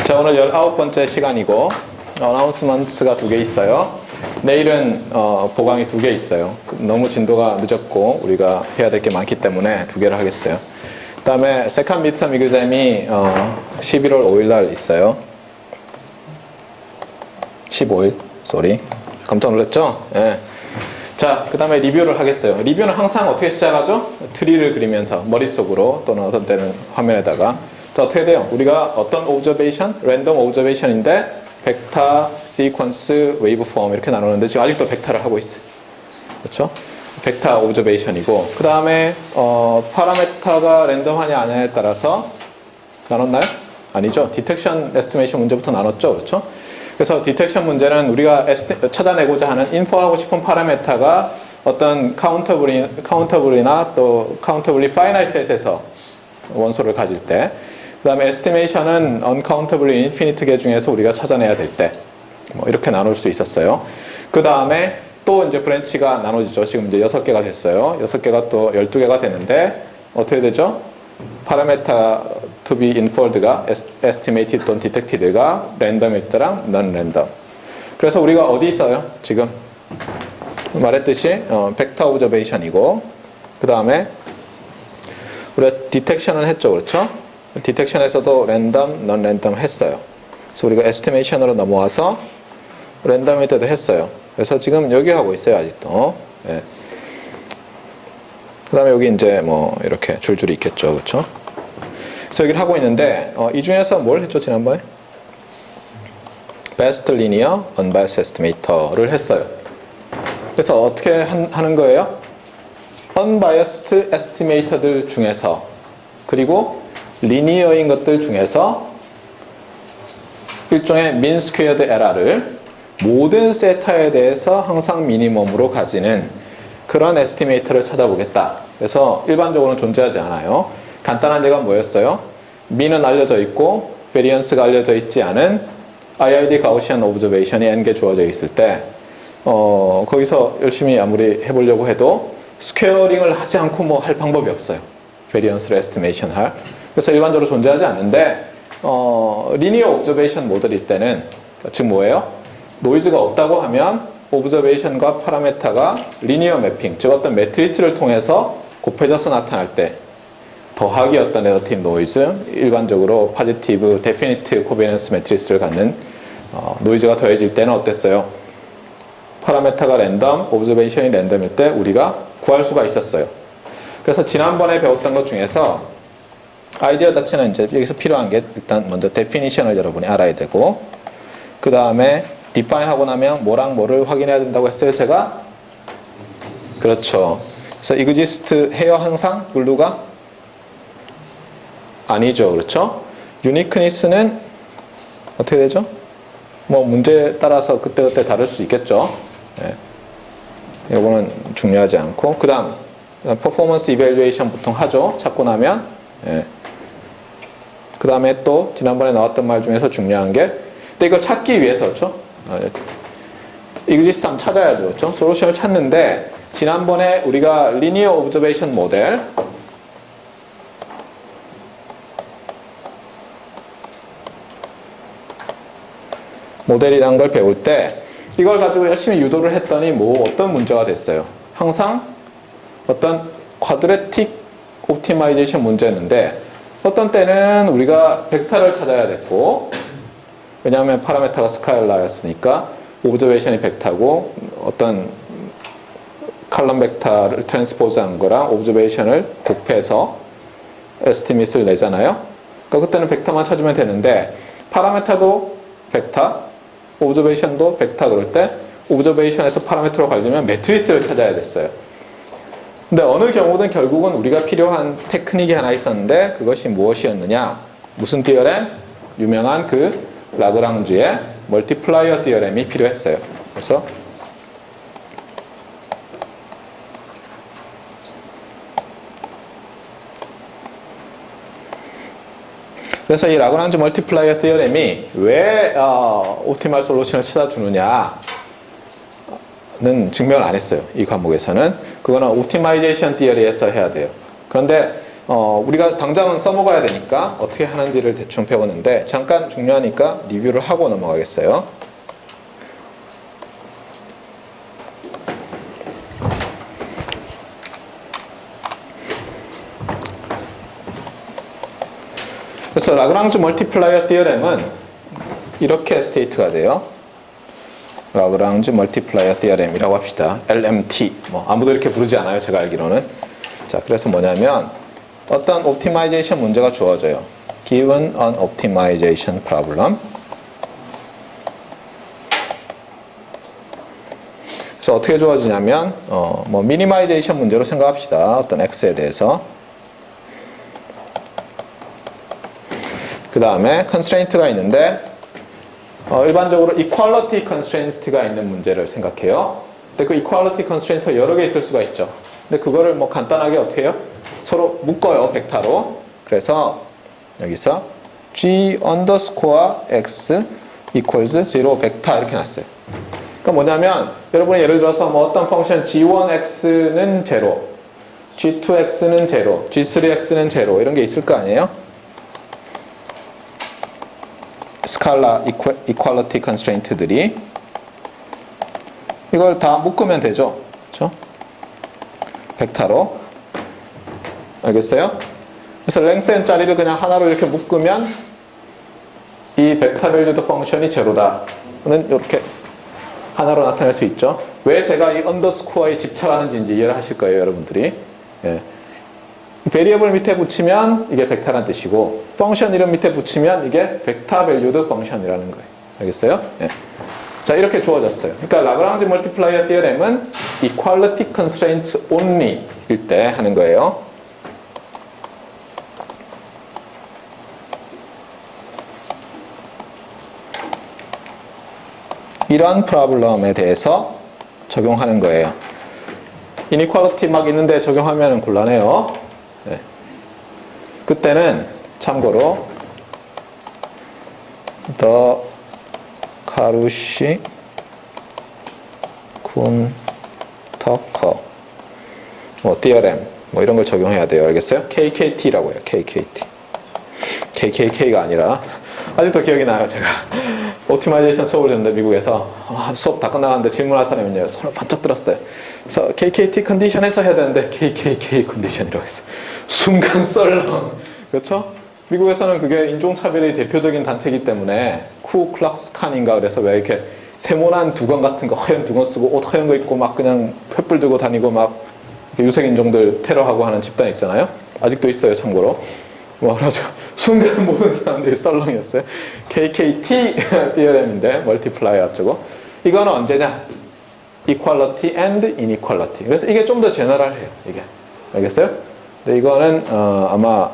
자, 오늘 19번째 시간이고 어나운스먼트가 2개 있어요. 내일은 보강이 2개 있어요. 너무 진도가 늦었고 우리가 해야 될 게 많기 때문에 2개를 하겠어요. 그 다음에 세컨 미드텀 이그잼이 11월 5일 날 있어요. 15일 쏘리 깜짝 놀랐죠? 예. 자, 그 다음에 리뷰를 하겠어요. 리뷰는 항상 어떻게 시작하죠? 트리를 그리면서 머릿속으로 또는 어떤 때는 화면에다가. 자, 어떻게 돼요? 우리가 어떤 오브저베이션? 랜덤 오브저베이션인데 벡터, 시퀀스, 웨이브폼 이렇게 나누는데 지금 아직도 벡터를 하고 있어요. 그렇죠? 벡터 오브저베이션이고 그 다음에 파라메터가 랜덤하냐 아냐에 따라서 나눴나요? 아니죠. 디텍션 에스티메이션 문제부터 나눴죠. 그렇죠? 그래서 디텍션 문제는 우리가 찾아내고자 하는 인포하고 싶은 파라메터가 어떤 카운터블이나 또 카운터블리 파이나이트 셋에서 원소를 가질 때, 그 다음에 에스티메이션은 언카운터블리 인피니트 개 중에서 우리가 찾아내야 될 때, 뭐 이렇게 나눌 수 있었어요. 그 다음에 또 이제 브랜치가 나눠지죠. 지금 이제 6개가 됐어요. 6개가 또 12개가 되는데 어떻게 되죠? 파라메터 to be inferred가 estimated 또는 detected가 랜덤일 때랑 non-random. 그래서 우리가 어디 있어요? 지금 말했듯이 벡터 오브저베이션이고 그 다음에 우리가 디텍션을 했죠. 그렇죠? 디텍션에서도 랜덤, non-random 했어요. 그래서 우리가 에스티메이션으로 넘어와서 랜덤일 때도 했어요. 그래서 지금 여기 하고 있어요. 아직도. 네. 그 다음에 여기 이제 뭐 이렇게 줄줄이 있겠죠. 그렇죠? 그래서 여기를 하고 있는데 이 중에서 뭘 했죠? 지난번에? Best Linear Unbiased Estimator를 했어요. 그래서 어떻게 하는 거예요? Unbiased Estimator들 중에서 그리고 리니어인 것들 중에서 일종의 mean squared error를 모든 세타에 대해서 항상 미니멈으로 가지는 그런 에스티메이터를 찾아보겠다. 그래서 일반적으로는 존재하지 않아요. 간단한 예가 뭐였어요? mean은 알려져 있고 variance가 알려져 있지 않은 IID 가우시안 오브저베이션이 n개 주어져 있을 때 거기서 열심히 아무리 해보려고 해도 스퀘어링을 하지 않고 뭐 할 방법이 없어요. variance를 estimation 할. 그래서 일반적으로 존재하지 않는데 리니어 오브저베이션 모델일 때는 즉 뭐예요? 노이즈가 없다고 하면 오브저베이션과 파라메터가 리니어 매핑, 즉 어떤 매트리스를 통해서 곱해져서 나타날 때 더하기 어떤 네거티브 노이즈, 일반적으로 포지티브 데피니트 코베넌스 매트리스를 갖는 노이즈가 더해질 때는 어땠어요? 파라메터가 랜덤, 오브저베이션이 랜덤일 때 우리가 구할 수가 있었어요. 그래서 지난번에 배웠던 것 중에서 아이디어 자체는 이제 여기서 필요한 게 일단 먼저 데피니션을 여러분이 알아야 되고 그 다음에 define 하고 나면 뭐랑 뭐를 확인해야 된다고 했어요, 제가? 그렇죠. 그래서 exist 해요, 항상? 블루가? 아니죠. 그렇죠? uniqueness는 어떻게 되죠? 뭐 문제에 따라서 그때그때 다를 수 있겠죠. 네. 이거는 중요하지 않고 그 다음 performance evaluation 보통 하죠. 찾고 나면 네. 그 다음에 또 지난번에 나왔던 말 중에서 중요한 게 근데 이걸 찾기 위해서 그렇죠? exist 한번 찾아야죠. 그렇죠? 솔루션을 찾는데 지난번에 우리가 linear observation 모델이란 걸 배울 때 이걸 가지고 열심히 유도를 했더니 뭐 어떤 문제가 됐어요. 항상 어떤 쿼드레틱 옵티마이제이션 문제였는데 어떤 때는 우리가 벡터를 찾아야 됐고 왜냐하면 파라메터가 스카일라였으니까 오브저베이션이 벡터고 어떤 칼럼 벡터를 트랜스포즈한 거랑 오브저베이션을 곱해서 에스티밋을 내잖아요. 그러니까 그때는 벡터만 찾으면 되는데 파라메터도 벡터, 오브저베이션도 벡터 그럴 때 오브저베이션에서 파라메터로 가려면 매트리스를 찾아야 됐어요. 근데 어느 경우든 결국은 우리가 필요한 테크닉이 하나 있었는데 그것이 무엇이었느냐? 무슨 디어렘? 유명한 그 라그랑주의 멀티플라이어 디어렘이 필요했어요. 그래서 이 라그랑주 멀티플라이어 디어렘이 왜 옵티멀 솔루션을 찾아주느냐는 증명을 안 했어요. 이 과목에서는. 그거는 옵티마이제이션 디어리에서 해야 돼요. 그런데 우리가 당장은 써먹어야 되니까 어떻게 하는지를 대충 배웠는데 잠깐 중요하니까 리뷰를 하고 넘어가겠어요. 그래서 라그랑즈 멀티플라이어 티어렘은 이렇게 스테이트가 돼요. 라그랑즈 멀티플라이어 티어렘이라고 합시다. LMT. 뭐 아무도 이렇게 부르지 않아요. 제가 알기로는. 자, 그래서 뭐냐면 어떤 옵티마이제이션 문제가 주어져요. Given an optimization problem. 그래서 어떻게 주어지냐면 뭐 미니마이제이션 문제로 생각합시다. 어떤 x에 대해서. 그 다음에 constraint가 있는데 일반적으로 equality constraint가 있는 문제를 생각해요. 근데 그 equality constraint가 여러 개 있을 수가 있죠. 근데 그거를 뭐 간단하게 어떻게 해요? 서로 묶어요, 벡터로. 그래서 여기서 g underscore x equals 0 벡터 이렇게 놨어요. 그러니까 뭐냐면 여러분이 예를 들어서 뭐 어떤 펑션 g1x는 0, g2x는 0, g3x는 0 이런 게 있을 거 아니에요? 스칼라 이퀄리티 컨스트레인트들이 이걸 다 묶으면 되죠. 그렇죠? 벡터로. 알겠어요? 그래서 랭스 n 짜리를 그냥 하나로 이렇게 묶으면 이 벡터 밸류드 펑션이 제로다는 이렇게 하나로 나타낼 수 있죠. 왜 제가 이 언더스코어에 집착하는지 이제 이해를 하실 거예요, 여러분들이. 예. 베리어블 밑에 붙이면 이게 벡터란 뜻이고 펑션 이름 밑에 붙이면 이게 벡터 밸류드 펑션이라는 거예요. 알겠어요? 네. 자, 이렇게 주어졌어요. 그러니까 라그랑지 멀티플라이어 티어렘은 equality constraints only 일 때 하는 거예요. 이런 프로블럼에 대해서 적용하는 거예요. 이니퀄리티 막 있는데 적용하면 곤란해요. 네. 그때는 참고로 더 카루시 군 터커 뭐 티어렘 뭐 이런 걸 적용해야 돼요. 알겠어요? KKT라고 해요. KKT. KKK가 아니라 아직도 기억이 나요. 제가 옵티마이제이션 수업을 듣는데 미국에서 수업 다 끝나갔는데 질문할 사람이 있냐고 손을 번쩍 들었어요. 그래서 KKT 컨디션에서 해야 되는데 KKK 컨디션이라고 했어요. 순간 썰렁. 그렇죠? 미국에서는 그게 인종차별의 대표적인 단체이기 때문에 쿠클락스칸인가 그래서 왜 이렇게 세모난 두건 같은 거 허연 두건 쓰고 옷 허연 거 입고 막 그냥 횃불 들고 다니고 막 유색인종들 테러하고 하는 집단 있잖아요. 아직도 있어요, 참고로. 뭐 그러죠. 순간 모든 사람들이 썰렁이었어요. KKT 디어렘인데 멀티플라이어 어쩌고. 이거는 언제냐? Equality and Inequality. 그래서 이게 좀 더 제너럴해요. 이게 알겠어요? 근데 이거는 아마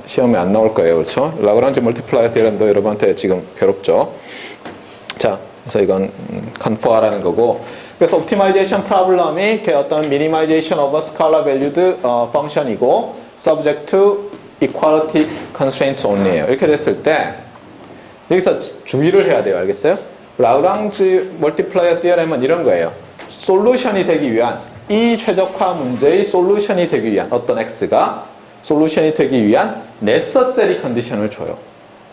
시험에 안 나올 거예요, 그렇죠? 라그랑지 멀티플라이어 디어렘도 여러분한테 지금 괴롭죠. 자, 그래서 이건 간포화라는 거고. 그래서 옵티마이제이션 프로블럼이 어떤 미니마이제이션 오브 스칼라 밸류드 펑션이고 subject to equality constraints only예요. 이렇게 됐을 때 여기서 주의를 해야 돼요. 알겠어요? 라그랑지 멀티플라이어 티어렘은 이런 거예요. 솔루션이 되기 위한 이 최적화 문제의 솔루션이 되기 위한 어떤 x가 솔루션이 되기 위한 necessary condition을 줘요.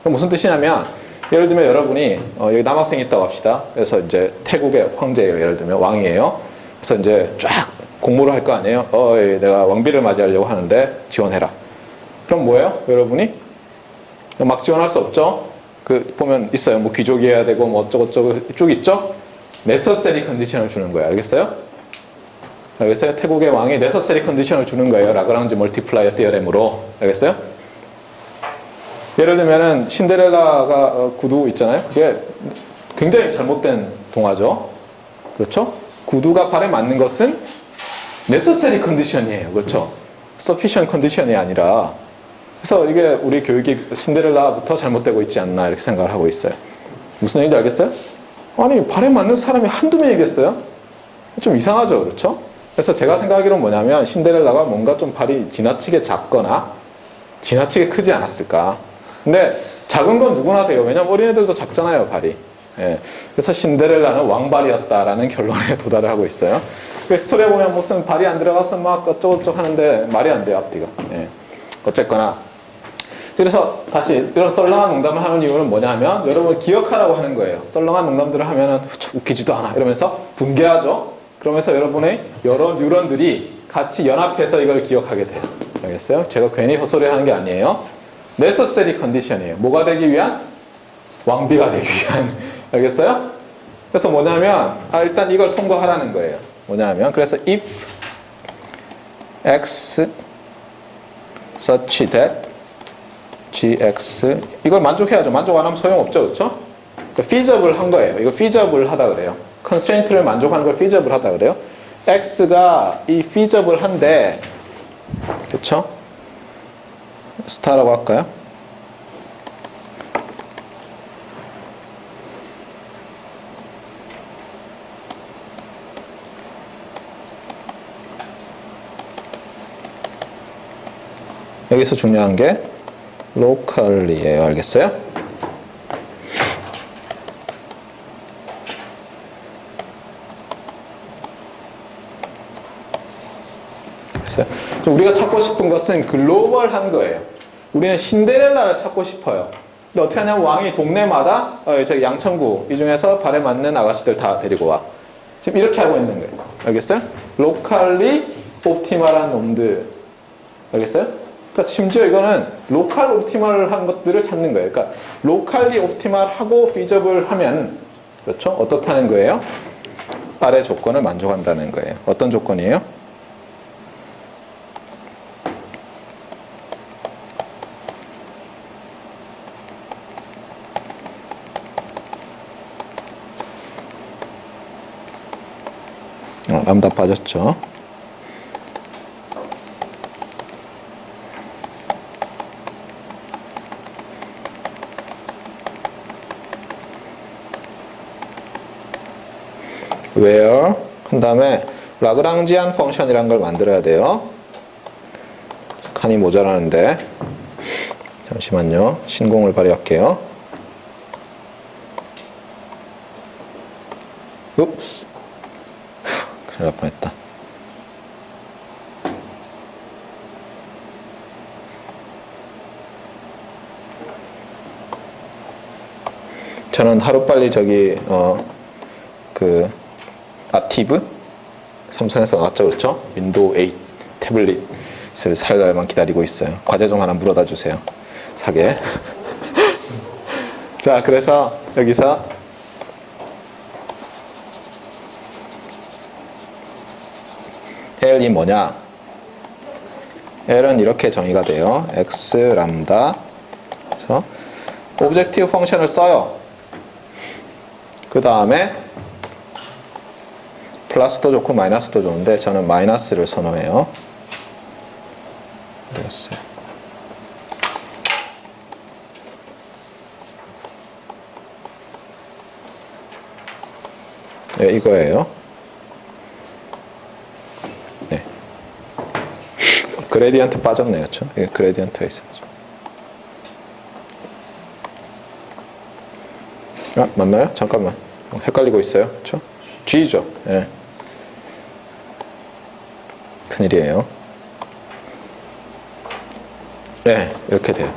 그럼 무슨 뜻이냐면 예를 들면 여러분이 여기 남학생이 있다고 합시다. 그래서 이제 태국의 황제예요. 예를 들면 왕이에요. 그래서 이제 쫙 공모를 할 거 아니에요. 내가 왕비를 맞이하려고 하는데 지원해라. 그럼 뭐예요? 여러분이 막 지원할 수 없죠. 그 보면 있어요. 뭐 귀족이어야 되고 뭐 어쩌고저쩌고 쭉 있죠. necessary condition을 주는 거예요. 알겠어요? 알겠어요? 태국의 왕이 necessary condition을 주는 거예요. 라그랑지 멀티플라이어 티어렘으로. 알겠어요? 예를 들면은 신데렐라가 구두 있잖아요. 그게 굉장히 잘못된 동화죠. 그렇죠? 구두가 발에 맞는 것은 necessary condition이에요. 그렇죠? sufficient condition이 아니라. 그래서 이게 우리 교육이 신데렐라부터 잘못되고 있지 않나 이렇게 생각을 하고 있어요. 무슨 얘기인지 알겠어요? 아니 발에 맞는 사람이 한두 명이겠어요? 좀 이상하죠. 그렇죠? 그래서 제가 생각하기로는 뭐냐면 신데렐라가 뭔가 좀 발이 지나치게 작거나 지나치게 크지 않았을까. 근데 작은 건 누구나 돼요. 왜냐면 어린애들도 작잖아요, 발이. 예. 그래서 신데렐라는 왕발이었다라는 결론에 도달을 하고 있어요. 그 스토리에 보면 무슨 발이 안 들어가서 막 어쩌고저쩌고 하는데 말이 안 돼요, 앞뒤가. 예. 어쨌거나. 그래서 다시 이런 썰렁한 농담을 하는 이유는 뭐냐 하면 여러분 기억하라고 하는 거예요. 썰렁한 농담들을 하면은 웃기지도 않아 이러면서 붕괴하죠. 그러면서 여러분의 여러 뉴런들이 같이 연합해서 이걸 기억하게 돼요. 알겠어요? 제가 괜히 헛소리 하는 게 아니에요. necessary condition이에요. 뭐가 되기 위한? 왕비가 되기 위한. 알겠어요? 그래서 뭐냐면 일단 이걸 통과하라는 거예요. 뭐냐면 그래서 if x such that gx 이걸 만족해야죠. 만족 안 하면 소용없죠. 그렇죠? 그러니까 feasible 한 거예요. 이거 feasible 하다 그래요. constraint를 만족하는 걸 feasible 하다 그래요. x가 이 feasible 한데 그렇죠? 스타라고 할까요? 여기서 중요한 게 locally예요. 알겠어요? 우리가 찾고 싶은 것은 글로벌한 거예요. 우리는 신데렐라를 찾고 싶어요. 근데 어떻게 하냐면 왕이 동네마다 저기 양천구 이 중에서 발에 맞는 아가씨들 다 데리고 와. 지금 이렇게 하고 있는 거예요. 알겠어요? 로컬리 옵티멀한 놈들. 알겠어요? 그러니까 심지어 이거는 로컬 옵티멀한 것들을 찾는 거예요. 그러니까 로컬리 옵티멀하고 피저블 하면 그렇죠? 어떻다는 거예요? 아래 조건을 만족한다는 거예요. 어떤 조건이에요? 람다 빠졌죠. where 한 다음에 라그랑지안 펑션이라는 걸 만들어야 돼요. 칸이 모자라는데 잠시만요. 신공을 발휘할게요. 읍스 큰일 날 뻔했다. 저는 하루빨리 저기 그 아티브 삼성에서 나왔죠, 그렇죠? 윈도우 8 태블릿을 살 날만 기다리고 있어요. 과제 좀 하나 물어다 주세요. 사게. 자, 그래서 여기서 L이 뭐냐? L은 이렇게 정의가 돼요. X 람다. 그래서 오브젝티브 펑션을 써요. 그 다음에 플러스도 좋고 마이너스도 좋은데 저는 마이너스를 선호해요. 그랬어요. 네, 이거예요. 네. 그레디언트 빠졌네요. 그렇죠? 이게 그레디언트가 있어야죠. 아, 맞나요? 잠깐만. 헷갈리고 있어요. 그렇죠? G죠. 네. 큰일이에요. 네, 이렇게 돼요.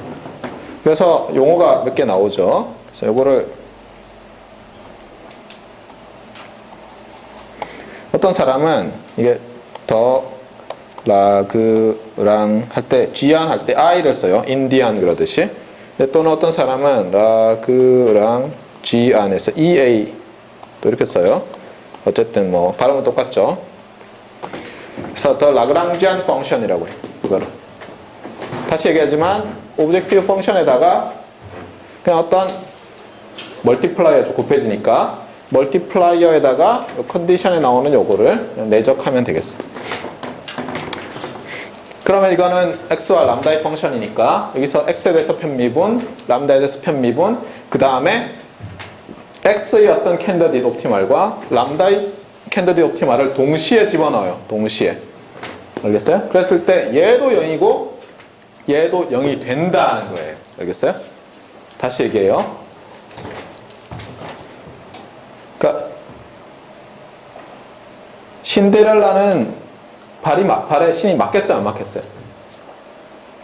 그래서 용어가 몇 개 나오죠. 그래서 이거를 어떤 사람은 이게 더 라그랑 할 때 G안 할 때 I를 써요. 인디안 그러듯이. 근데 또는 어떤 사람은 라그랑 G안에서 EA 또 이렇게 써요. 어쨌든 뭐 발음은 똑같죠. 그래서 더 라그랑지안 펑션이라고 해요. 이거를 다시 얘기하지만 오브젝티브 펑션에다가 그냥 어떤 멀티플라이어 곱해지니까 멀티플라이어에다가 컨디션에 나오는 요거를 내적하면 되겠어요. 그러면 이거는 x와 람다의 펑션이니까 여기서 x에 대해서 편미분, 람다에 대해서 편미분, 그 다음에 x의 어떤 캔디데이트 옵티멀과 람다의 캔디데이트 옵티멀을 동시에 집어넣어요. 동시에. 알겠어요? 그랬을 때 얘도 0이고 얘도 0이 된다는 거예요. 알겠어요? 다시 얘기해요. 그러니까 신데렐라는 발에 신이 맞겠어요? 안 맞겠어요?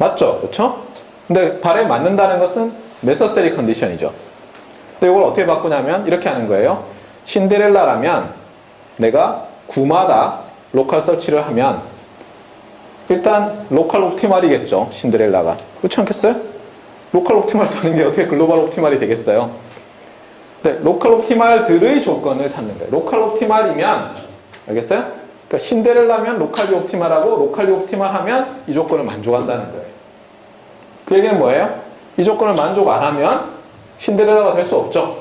맞죠? 그렇죠? 근데 발에 맞는다는 것은 necessary condition이죠. 근데 이걸 어떻게 바꾸냐면 이렇게 하는 거예요. 신데렐라라면 내가 구마다 로컬 서치를 하면 일단 로컬 옵티말이겠죠. 신데렐라가. 그렇지 않겠어요? 로컬 옵티말 되는 게 어떻게 글로벌 옵티말이 되겠어요? 네, 로컬 옵티말들의 조건을 찾는 거예요. 로컬 옵티말이면 알겠어요? 그러니까 신데렐라면 로컬리 옵티말하고 로컬리 옵티말하면 이 조건을 만족한다는 거예요. 그 얘기는 뭐예요? 이 조건을 만족 안 하면 신데렐라가 될 수 없죠.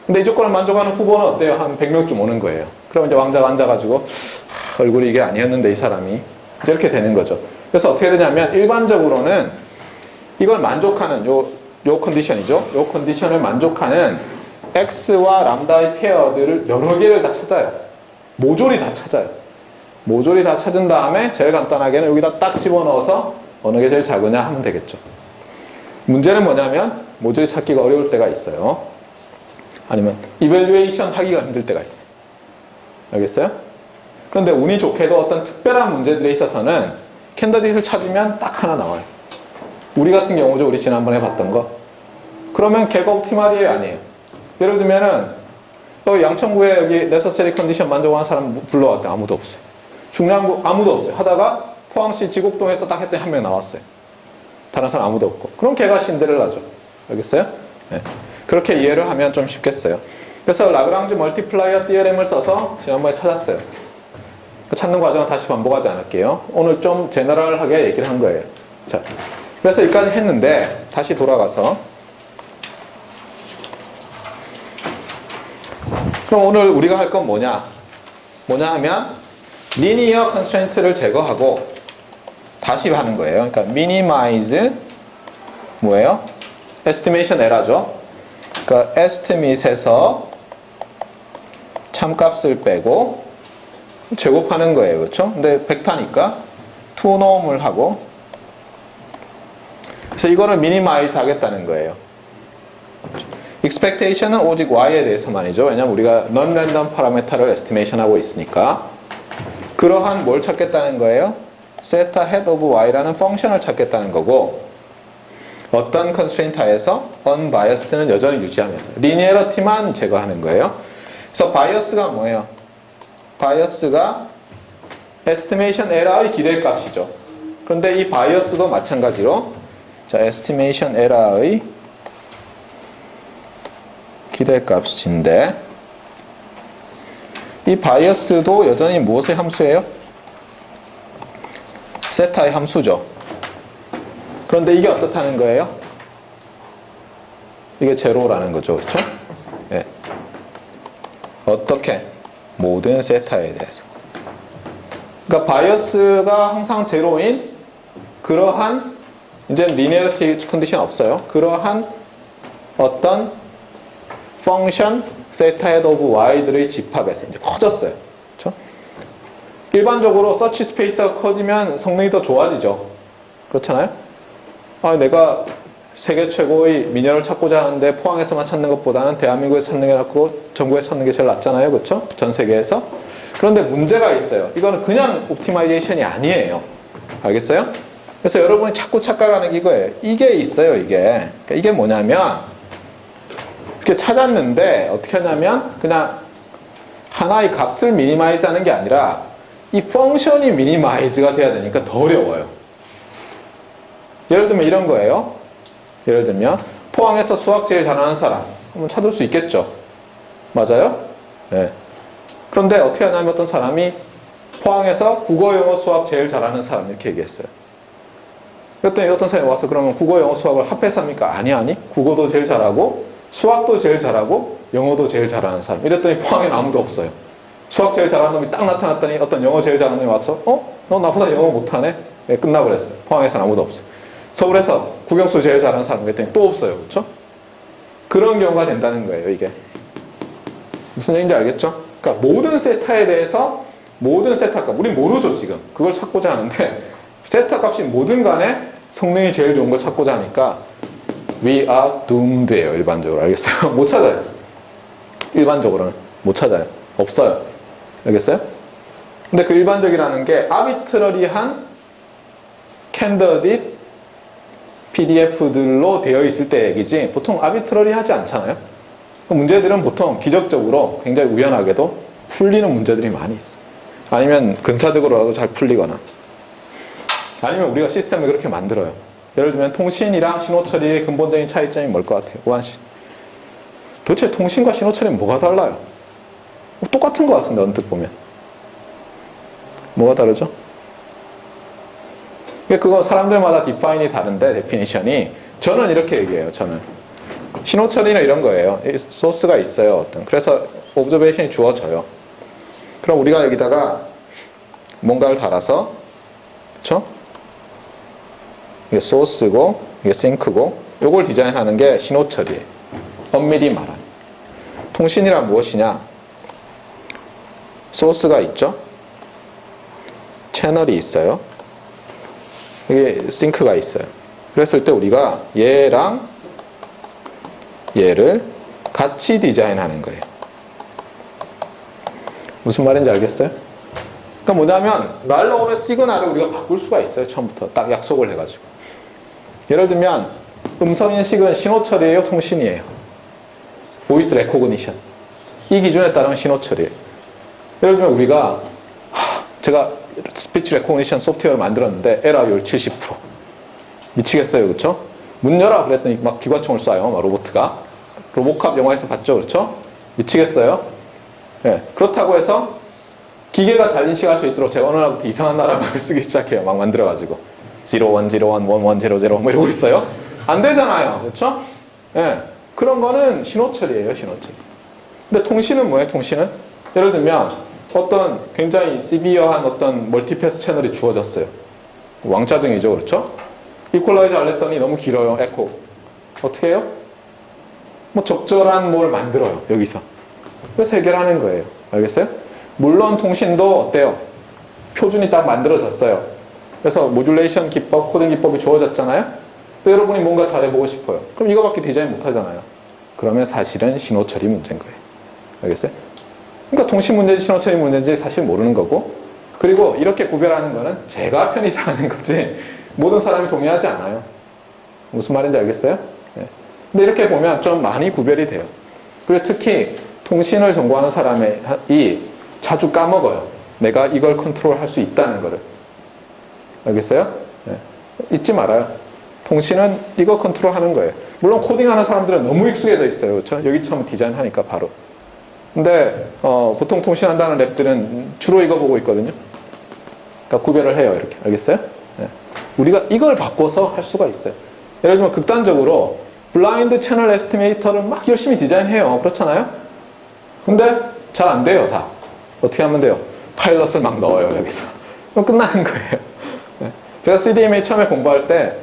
근데 이 조건을 만족하는 후보는 어때요? 한 100명쯤 오는 거예요. 그럼 이제 왕자가 앉아가지고 얼굴이 이게 아니었는데 이 사람이 이제 이렇게 되는 거죠. 그래서 어떻게 되냐면 일반적으로는 이걸 만족하는 요 컨디션이죠. 요 컨디션을 만족하는 X와 람다의 페어들을 여러 개를 다 찾아요. 모조리 다 찾아요. 모조리 다 찾은 다음에 제일 간단하게는 여기다 딱 집어넣어서 어느 게 제일 작으냐 하면 되겠죠. 문제는 뭐냐면 모조리 찾기가 어려울 때가 있어요. 아니면 이밸류에이션 하기가 힘들 때가 있어요. 알겠어요? 그런데 운이 좋게도 어떤 특별한 문제들에 있어서는 캔디데이트를 찾으면 딱 하나 나와요. 우리 같은 경우죠. 우리 지난번에 봤던 거. 그러면 걔가 옵티말이에요? 아니에요? 예를 들면은 양천구에 여기 necessary condition 만족하는 사람 불러왔더니 아무도 없어요. 중량구 아무도 없어요. 하다가 포항시 지곡동에서 딱 했더니 한 명 나왔어요. 다른 사람 아무도 없고. 그럼 걔가 신데렐라죠. 알겠어요? 네. 그렇게 이해를 하면 좀 쉽겠어요. 그래서 라그랑지 멀티플라이어 티어렘을 써서 지난번에 찾았어요. 그 찾는 과정은 다시 반복하지 않을게요. 오늘 좀 제너럴하게 얘기를 한 거예요. 자, 그래서 여기까지 했는데 다시 돌아가서 그럼 오늘 우리가 할 건 뭐냐 하면 리니어 컨스트레인트를 제거하고 다시 하는 거예요. 그러니까 minimize 뭐예요? estimation error죠. 그러니까 estimate에서 참값을 빼고 제곱하는 거예요. 그렇죠? 근데 벡터니까 to norm을 하고 그래서 이거를 minimize 하겠다는 거예요. expectation은 오직 y에 대해서만이죠. 왜냐면 우리가 non-random 파라메터를 estimation 하고 있으니까. 그러한 뭘 찾겠다는 거예요? theta head of y라는 펑션을 찾겠다는 거고 어떤 constraint 하에서 unbiased는 여전히 유지하면서 linearity만 제거하는 거예요. 그래서 bias가 뭐예요? bias가 estimation error의 기대값이죠. 그런데 이 bias도 마찬가지로 자, estimation error의 기대값인데 이 바이어스도 여전히 무엇의 함수예요? 세타의 함수죠. 그런데 이게 어떻다는 거예요? 이게 제로라는 거죠. 그렇죠? 예. 어떻게? 모든 세타에 대해서. 그러니까 바이어스가 항상 제로인 그러한 이제 리니어리티 컨디션 없어요. 그러한 어떤 펑션 세타 헤드 오브 y들의 집합에서 이제 커졌어요. 그렇죠? 일반적으로 서치 스페이스가 커지면 성능이 더 좋아지죠. 그렇잖아요? 아, 내가 세계 최고의 미녀를 찾고자 하는데 포항에서만 찾는 것보다는 대한민국에서 찾는 게 낫고 전국에서 찾는 게 제일 낫잖아요. 그렇죠? 전 세계에서. 그런데 문제가 있어요. 이거는 그냥 옵티마이제이션이 아니에요. 알겠어요? 그래서 여러분이 자꾸 착각하는 게 이거예요. 이게 있어요. 이게. 그러니까 이게 뭐냐면 이렇게 찾았는데 어떻게 하냐면 그냥 하나의 값을 미니마이즈 하는 게 아니라 이 펑션이 미니마이즈가 돼야 되니까 더 어려워요. 예를 들면 이런 거예요. 예를 들면 포항에서 수학 제일 잘하는 사람 한번 찾을 수 있겠죠. 맞아요? 네. 그런데 어떻게 하냐면 어떤 사람이 포항에서 국어, 영어, 수학 제일 잘하는 사람 이렇게 얘기했어요. 그랬더니 어떤 사람이 와서 그러면 국어, 영어, 수학을 합해서 합니까? 아니. 국어도 제일 잘하고 수학도 제일 잘하고 영어도 제일 잘하는 사람. 이랬더니 포항에는 아무도 없어요. 수학 제일 잘하는 놈이 딱 나타났더니 어떤 영어 제일 잘하는 놈이 와서 너 나보다 영어 못하네? 네, 끝나버렸어요. 포항에서는 아무도 없어요. 서울에서 국영수 제일 잘하는 사람 그랬더니 또 없어요. 그렇죠? 그런 경우가 된다는 거예요. 이게. 무슨 얘기인지 알겠죠? 그러니까 모든 세타에 대해서 모든 세타 값 우린 모르죠 지금. 그걸 찾고자 하는데 세타 값이 뭐든 간에 성능이 제일 좋은 걸 찾고자 하니까 we are doomed예요. 일반적으로. 알겠어요? 못 찾아요. 일반적으로는 못 찾아요. 없어요. 알겠어요? 근데 그 일반적이라는 게 arbitrary한 candidate PDF들로 되어 있을 때 얘기지 보통 아비트러리 하지 않잖아요. 그 문제들은 보통 기적적으로 굉장히 우연하게도 풀리는 문제들이 많이 있어. 아니면 근사적으로라도 잘 풀리거나 아니면 우리가 시스템을 그렇게 만들어요. 예를 들면 통신이랑 신호 처리의 근본적인 차이점이 뭘 것 같아요? 우한씨. 도대체 통신과 신호 처리는 뭐가 달라요? 똑같은 것 같은데 언뜻 보면. 뭐가 다르죠? 그거 사람들마다 디파인이 다른데 데피니션이 저는 이렇게 얘기해요. 저는 신호 처리는 이런 거예요. 소스가 있어요. 어떤. 그래서 오브저베이션이 주어져요. 그럼 우리가 여기다가 뭔가를 달아서 그렇죠? 이게 소스고 이게 싱크고 요걸 디자인하는 게 신호 처리예요. 엄밀히 말하면. 통신이란 무엇이냐? 소스가 있죠? 채널이 있어요. 이게 싱크가 있어요. 그랬을 때 우리가 얘랑 얘를 같이 디자인하는 거예요. 무슨 말인지 알겠어요? 그러니까 뭐냐면 날라오는 시그널을 우리가 바꿀 수가 있어요. 처음부터 딱 약속을 해가지고. 예를 들면 음성인식은 신호 처리예요? 통신이에요? 보이스 레코그니션. 이 기준에 따르면 신호 처리예요. 예를 들면 우리가 제가 스피치 레코그니션 소프트웨어를 만들었는데 에러율 70%. 미치겠어요. 그렇죠? 문 열어 그랬더니 막 기관총을 쏴요. 막 로봇가. 로보캅 영화에서 봤죠. 그렇죠? 미치겠어요? 네. 그렇다고 해서 기계가 잘 인식할 수 있도록 제가 어느 날부터 이상한 나라 말을 쓰기 시작해요. 막 만들어가지고 0101, 1100 뭐 이러고 있어요. 안 되잖아요. 그렇죠? 네. 그런 거는 신호 처리예요. 신호 처리. 근데 통신은 뭐예요? 통신은? 예를 들면 어떤 굉장히 시비어한 어떤 멀티패스 채널이 주어졌어요. 왕짜증이죠. 그렇죠? 이퀄라이저 알렸더니 너무 길어요. 에코. 어떻게 해요? 뭐 적절한 뭘 만들어요. 여기서. 그래서 해결하는 거예요. 알겠어요? 물론 통신도 어때요? 표준이 딱 만들어졌어요. 그래서 모듈레이션 기법, 코딩 기법이 주어졌잖아요. 또 여러분이 뭔가 잘해보고 싶어요. 그럼 이거밖에 디자인 못 하잖아요. 그러면 사실은 신호 처리 문제인 거예요. 알겠어요? 그러니까 통신 문제인지 신호 처리 문제인지 사실 모르는 거고, 그리고 이렇게 구별하는 거는 제가 편히 생각하는 거지 모든 사람이 동의하지 않아요. 무슨 말인지 알겠어요? 네. 근데 이렇게 보면 좀 많이 구별이 돼요. 그리고 특히 통신을 전공하는 사람이 자주 까먹어요. 내가 이걸 컨트롤할 수 있다는 거를. 알겠어요? 네. 잊지 말아요. 통신은 이거 컨트롤하는 거예요. 물론 코딩하는 사람들은 너무 익숙해져 있어요. 그렇죠? 여기처럼 디자인하니까 바로. 근데 보통 통신한다는 랩들은 주로 이거 보고 있거든요. 그러니까 구별을 해요. 이렇게. 알겠어요? 네. 우리가 이걸 바꿔서 할 수가 있어요. 예를 들면 극단적으로 블라인드 채널 에스티메이터를 막 열심히 디자인해요. 그렇잖아요? 근데 잘 안 돼요. 다. 어떻게 하면 돼요? 파일럿을 막 넣어요. 여기서. 그럼 끝나는 거예요. 네. 제가 CDMA 처음에 공부할 때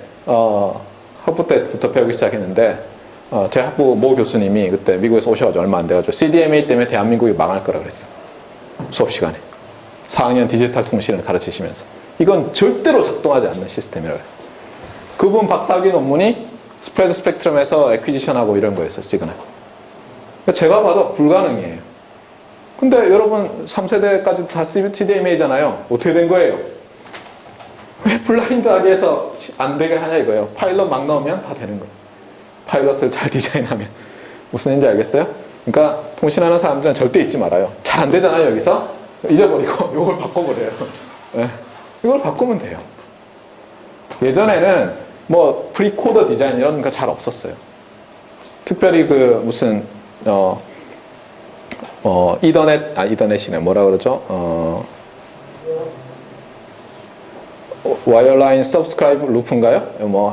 학부 때부터 배우기 시작했는데 제 학부 모 교수님이 그때 미국에서 오셔가지고 얼마 안 돼가지고 CDMA 때문에 대한민국이 망할 거라 그랬어요. 수업 시간에. 4학년 디지털 통신을 가르치시면서. 이건 절대로 작동하지 않는 시스템이라고 했어요. 그분 박사학위 논문이 스프레드 스펙트럼에서 애퀴지션하고 이런 거였어요. 시그널. 제가 봐도 불가능이에요. 근데 여러분 3세대까지 다 CDMA잖아요. 어떻게 된 거예요? 왜 블라인드하게 해서 안 되게 하냐 이거예요. 파일럿 막 넣으면 다 되는 거예요. 파일럿을 잘 디자인하면. 무슨 얘기인지 알겠어요? 그러니까 통신하는 사람들은 절대 잊지 말아요. 잘 안 되잖아요. 여기서. 잊어버리고 이걸 바꿔버려요. 네. 이걸 바꾸면 돼요. 예전에는 뭐 프리코더 디자인 이런 거 잘 없었어요. 특별히 그 무슨 이더넷이네. 뭐라 그러죠? 와이어라인 서브스크라이브 루프인가요?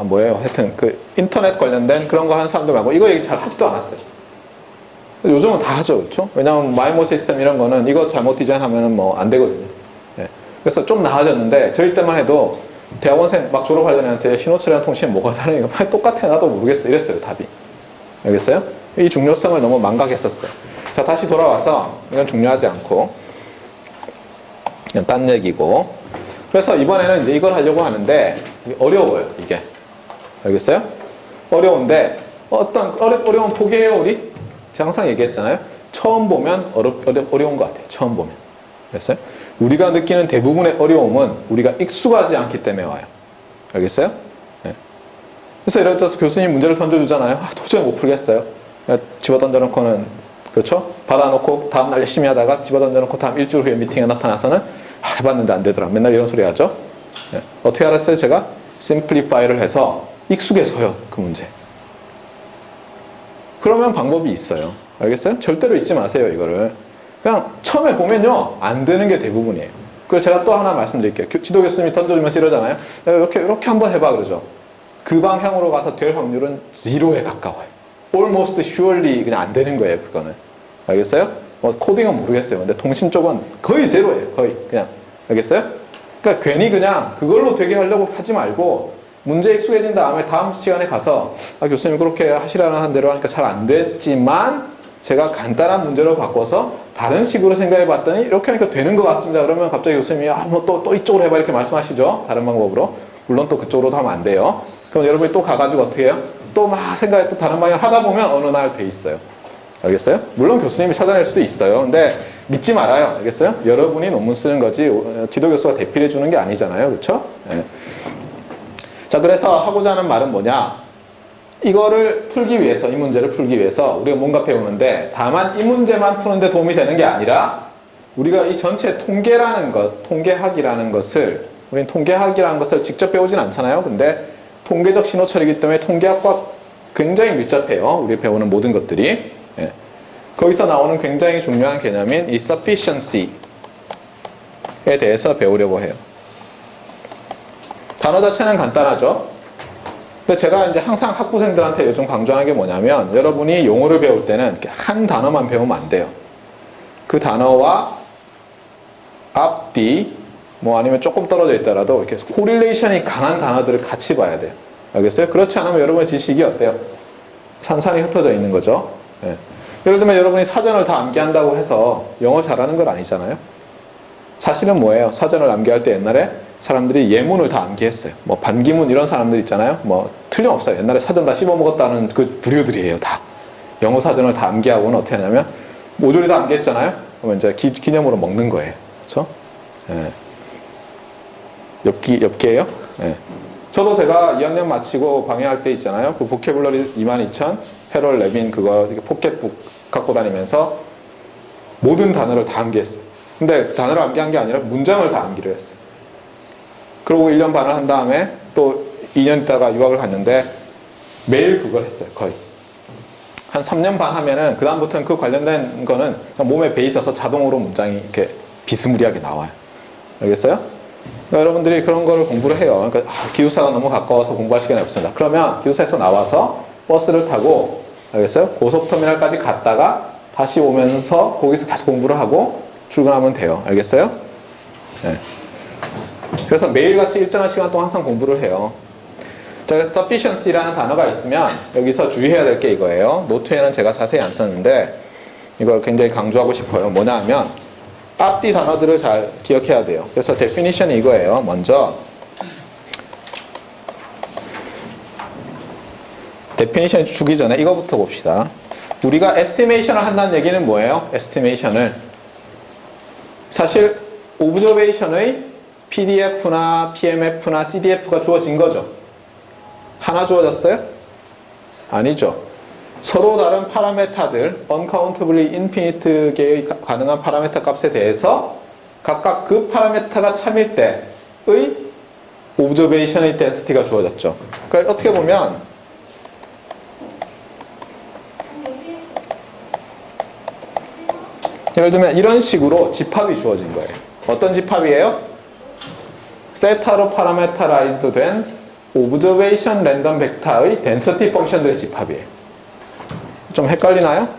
뭐예요? 하여튼 그 인터넷 관련된 그런 거 하는 사람들 말고 이거 얘기 잘 하지도 않았어요. 요즘은 다 하죠. 그렇죠? 왜냐하면 마이모 시스템 이런 거는 이거 잘못 디자인하면 뭐 안 되거든요. 네. 그래서 좀 나아졌는데 저희 때만 해도 대학원생 막 졸업하려는 애한테 신호처리랑 통신이 뭐가 다르니까 똑같아 나도 모르겠어 이랬어요. 답이. 알겠어요? 이 중요성을 너무 망각했었어요. 자, 다시 돌아와서 이건 중요하지 않고 이건 딴 얘기고. 그래서 이번에는 이제 이걸 하려고 하는데 어려워요. 이게. 알겠어요? 어려운데 어려운 포기해요 우리? 제가 항상 얘기했잖아요. 처음 보면 어려운 것 같아요. 처음 보면. 알겠어요? 우리가 느끼는 대부분의 어려움은 우리가 익숙하지 않기 때문에 와요. 알겠어요? 네. 그래서 예를 들어서 교수님 문제를 던져주잖아요. 도저히 못 풀겠어요. 집어 던져놓고는, 그렇죠? 받아놓고 다음날 열심히 하다가 집어 던져놓고 다음 일주일 후에 미팅에 나타나서는 해봤는데 안 되더라. 맨날 이런 소리 하죠. 어떻게 알았어요? 제가 심플리파이를 해서 익숙해서요, 그 문제. 그러면 방법이 있어요. 알겠어요? 절대로 잊지 마세요, 이거를. 그냥 처음에 보면요, 안 되는 게 대부분이에요. 그리고 제가 또 하나 말씀드릴게요. 지도 교수님이 던져주면서 이러잖아요. 이렇게 한번 해봐, 그러죠. 그 방향으로 가서 될 확률은 0에 가까워요. almost surely 그냥 안 되는 거예요, 그거는. 알겠어요? 뭐 코딩은 모르겠어요. 근데 통신 쪽은 거의 0예요, 거의. 그냥. 알겠어요? 그러니까 괜히 그냥 그걸로 되게 하려고 하지 말고 문제 익숙해진 다음에 다음 시간에 가서 교수님 그렇게 하시라는 대로 하니까 잘 안 됐지만 제가 간단한 문제로 바꿔서 다른 식으로 생각해 봤더니 이렇게 하니까 되는 것 같습니다. 그러면 갑자기 교수님이 뭐 또 이쪽으로 해봐 이렇게 말씀하시죠. 다른 방법으로. 물론 또 그쪽으로도 하면 안 돼요. 그럼 여러분이 또 가가지고 어떻게 해요? 또 막 생각해 또 다른 방향 하다 보면 어느 날 돼 있어요. 알겠어요? 물론 교수님이 찾아낼 수도 있어요. 근데 믿지 말아요. 알겠어요? 여러분이 논문 쓰는 거지 지도 교수가 대필해 주는 게 아니잖아요. 그렇죠? 네. 자, 그래서 하고자 하는 말은 뭐냐? 이거를 풀기 위해서, 이 문제를 풀기 위해서 우리가 뭔가 배우는데 다만 이 문제만 푸는데 도움이 되는 게 아니라 우리가 이 전체 통계라는 것, 통계학이라는 것을 우리는 통계학이라는 것을 직접 배우진 않잖아요. 근데 통계적 신호 처리이기 때문에 통계학과 굉장히 밀접해요. 우리 배우는 모든 것들이. 예. 거기서 나오는 굉장히 중요한 개념인 이 sufficiency에 대해서 배우려고 해요. 단어 자체는 간단하죠. 근데 제가 이제 항상 학부생들한테 요즘 강조하는 게 뭐냐면 여러분이 용어를 배울 때는 이렇게 한 단어만 배우면 안 돼요. 그 단어와 앞뒤 뭐 아니면 조금 떨어져 있더라도 이렇게 코릴레이션이 강한 단어들을 같이 봐야 돼요. 알겠어요? 그렇지 않으면 여러분의 지식이 어때요? 산산이 흩어져 있는 거죠. 예. 예를 들면 여러분이 사전을 다 암기한다고 해서 영어 잘하는 건 아니잖아요. 사실은 뭐예요? 사전을 암기할 때 옛날에 사람들이 예문을 다 암기했어요. 뭐 반기문 이런 사람들 있잖아요. 뭐 틀림없어요. 옛날에 사전 다 씹어먹었다는 그 부류들이에요. 다. 영어 사전을 다 암기하고는 어떻게 하냐면 모조리 다 암기했잖아요. 그러면 이제 기념으로 먹는 거예요. 그렇죠? 예. 엽기예요? 예. 저도 제가 2학년 마치고 방해할 때 있잖아요. 그 보캐블러리 22,000 해럴 레빈 그거 포켓북 갖고 다니면서 모든 단어를 다 암기했어요. 근데 그 단어를 암기한 게 아니라 문장을 다 암기를 했어요. 그러고 1년 반을 한 다음에 또 2년 있다가 유학을 갔는데 매일 그걸 했어요. 거의. 한 3년 반 하면은 그 다음부터는 그 관련된 거는 몸에 배 있어서 자동으로 문장이 이렇게 비스무리하게 나와요. 알겠어요? 그러니까 여러분들이 그런 거를 공부를 해요. 그러니까 기숙사가 너무 가까워서 공부할 시간이 없습니다. 그러면 기숙사에서 나와서 버스를 타고 알겠어요? 고속터미널까지 갔다가 다시 오면서 거기서 계속 공부를 하고 출근하면 돼요. 알겠어요? 네. 그래서 매일같이 일정한 시간 동안 항상 공부를 해요. 자, 그래서 sufficiency라는 단어가 있으면 여기서 주의해야 될 게 이거예요. 노트에는 제가 자세히 안 썼는데 이걸 굉장히 강조하고 싶어요. 뭐냐 하면 앞뒤 단어들을 잘 기억해야 돼요. 그래서 definition이 이거예요. 먼저 definition 주기 전에 이거부터 봅시다. 우리가 estimation을 한다는 얘기는 뭐예요? estimation을 사실 observation의 PDF나 PMF나 CDF가 주어진 거죠. 하나 주어졌어요? 아니죠. 서로 다른 파라메타들, uncountably infinite 개의 가능한 파라메타 값에 대해서 각각 그 파라메타가 참일 때의 observation의 density가 주어졌죠. 그러니까 어떻게 보면 예를 들면 이런 식으로 집합이 주어진 거예요. 어떤 집합이에요? 세타로 파라메타라이즈드 된 observation 랜덤 벡터의 density 펑션들의 집합이에요. 좀 헷갈리나요?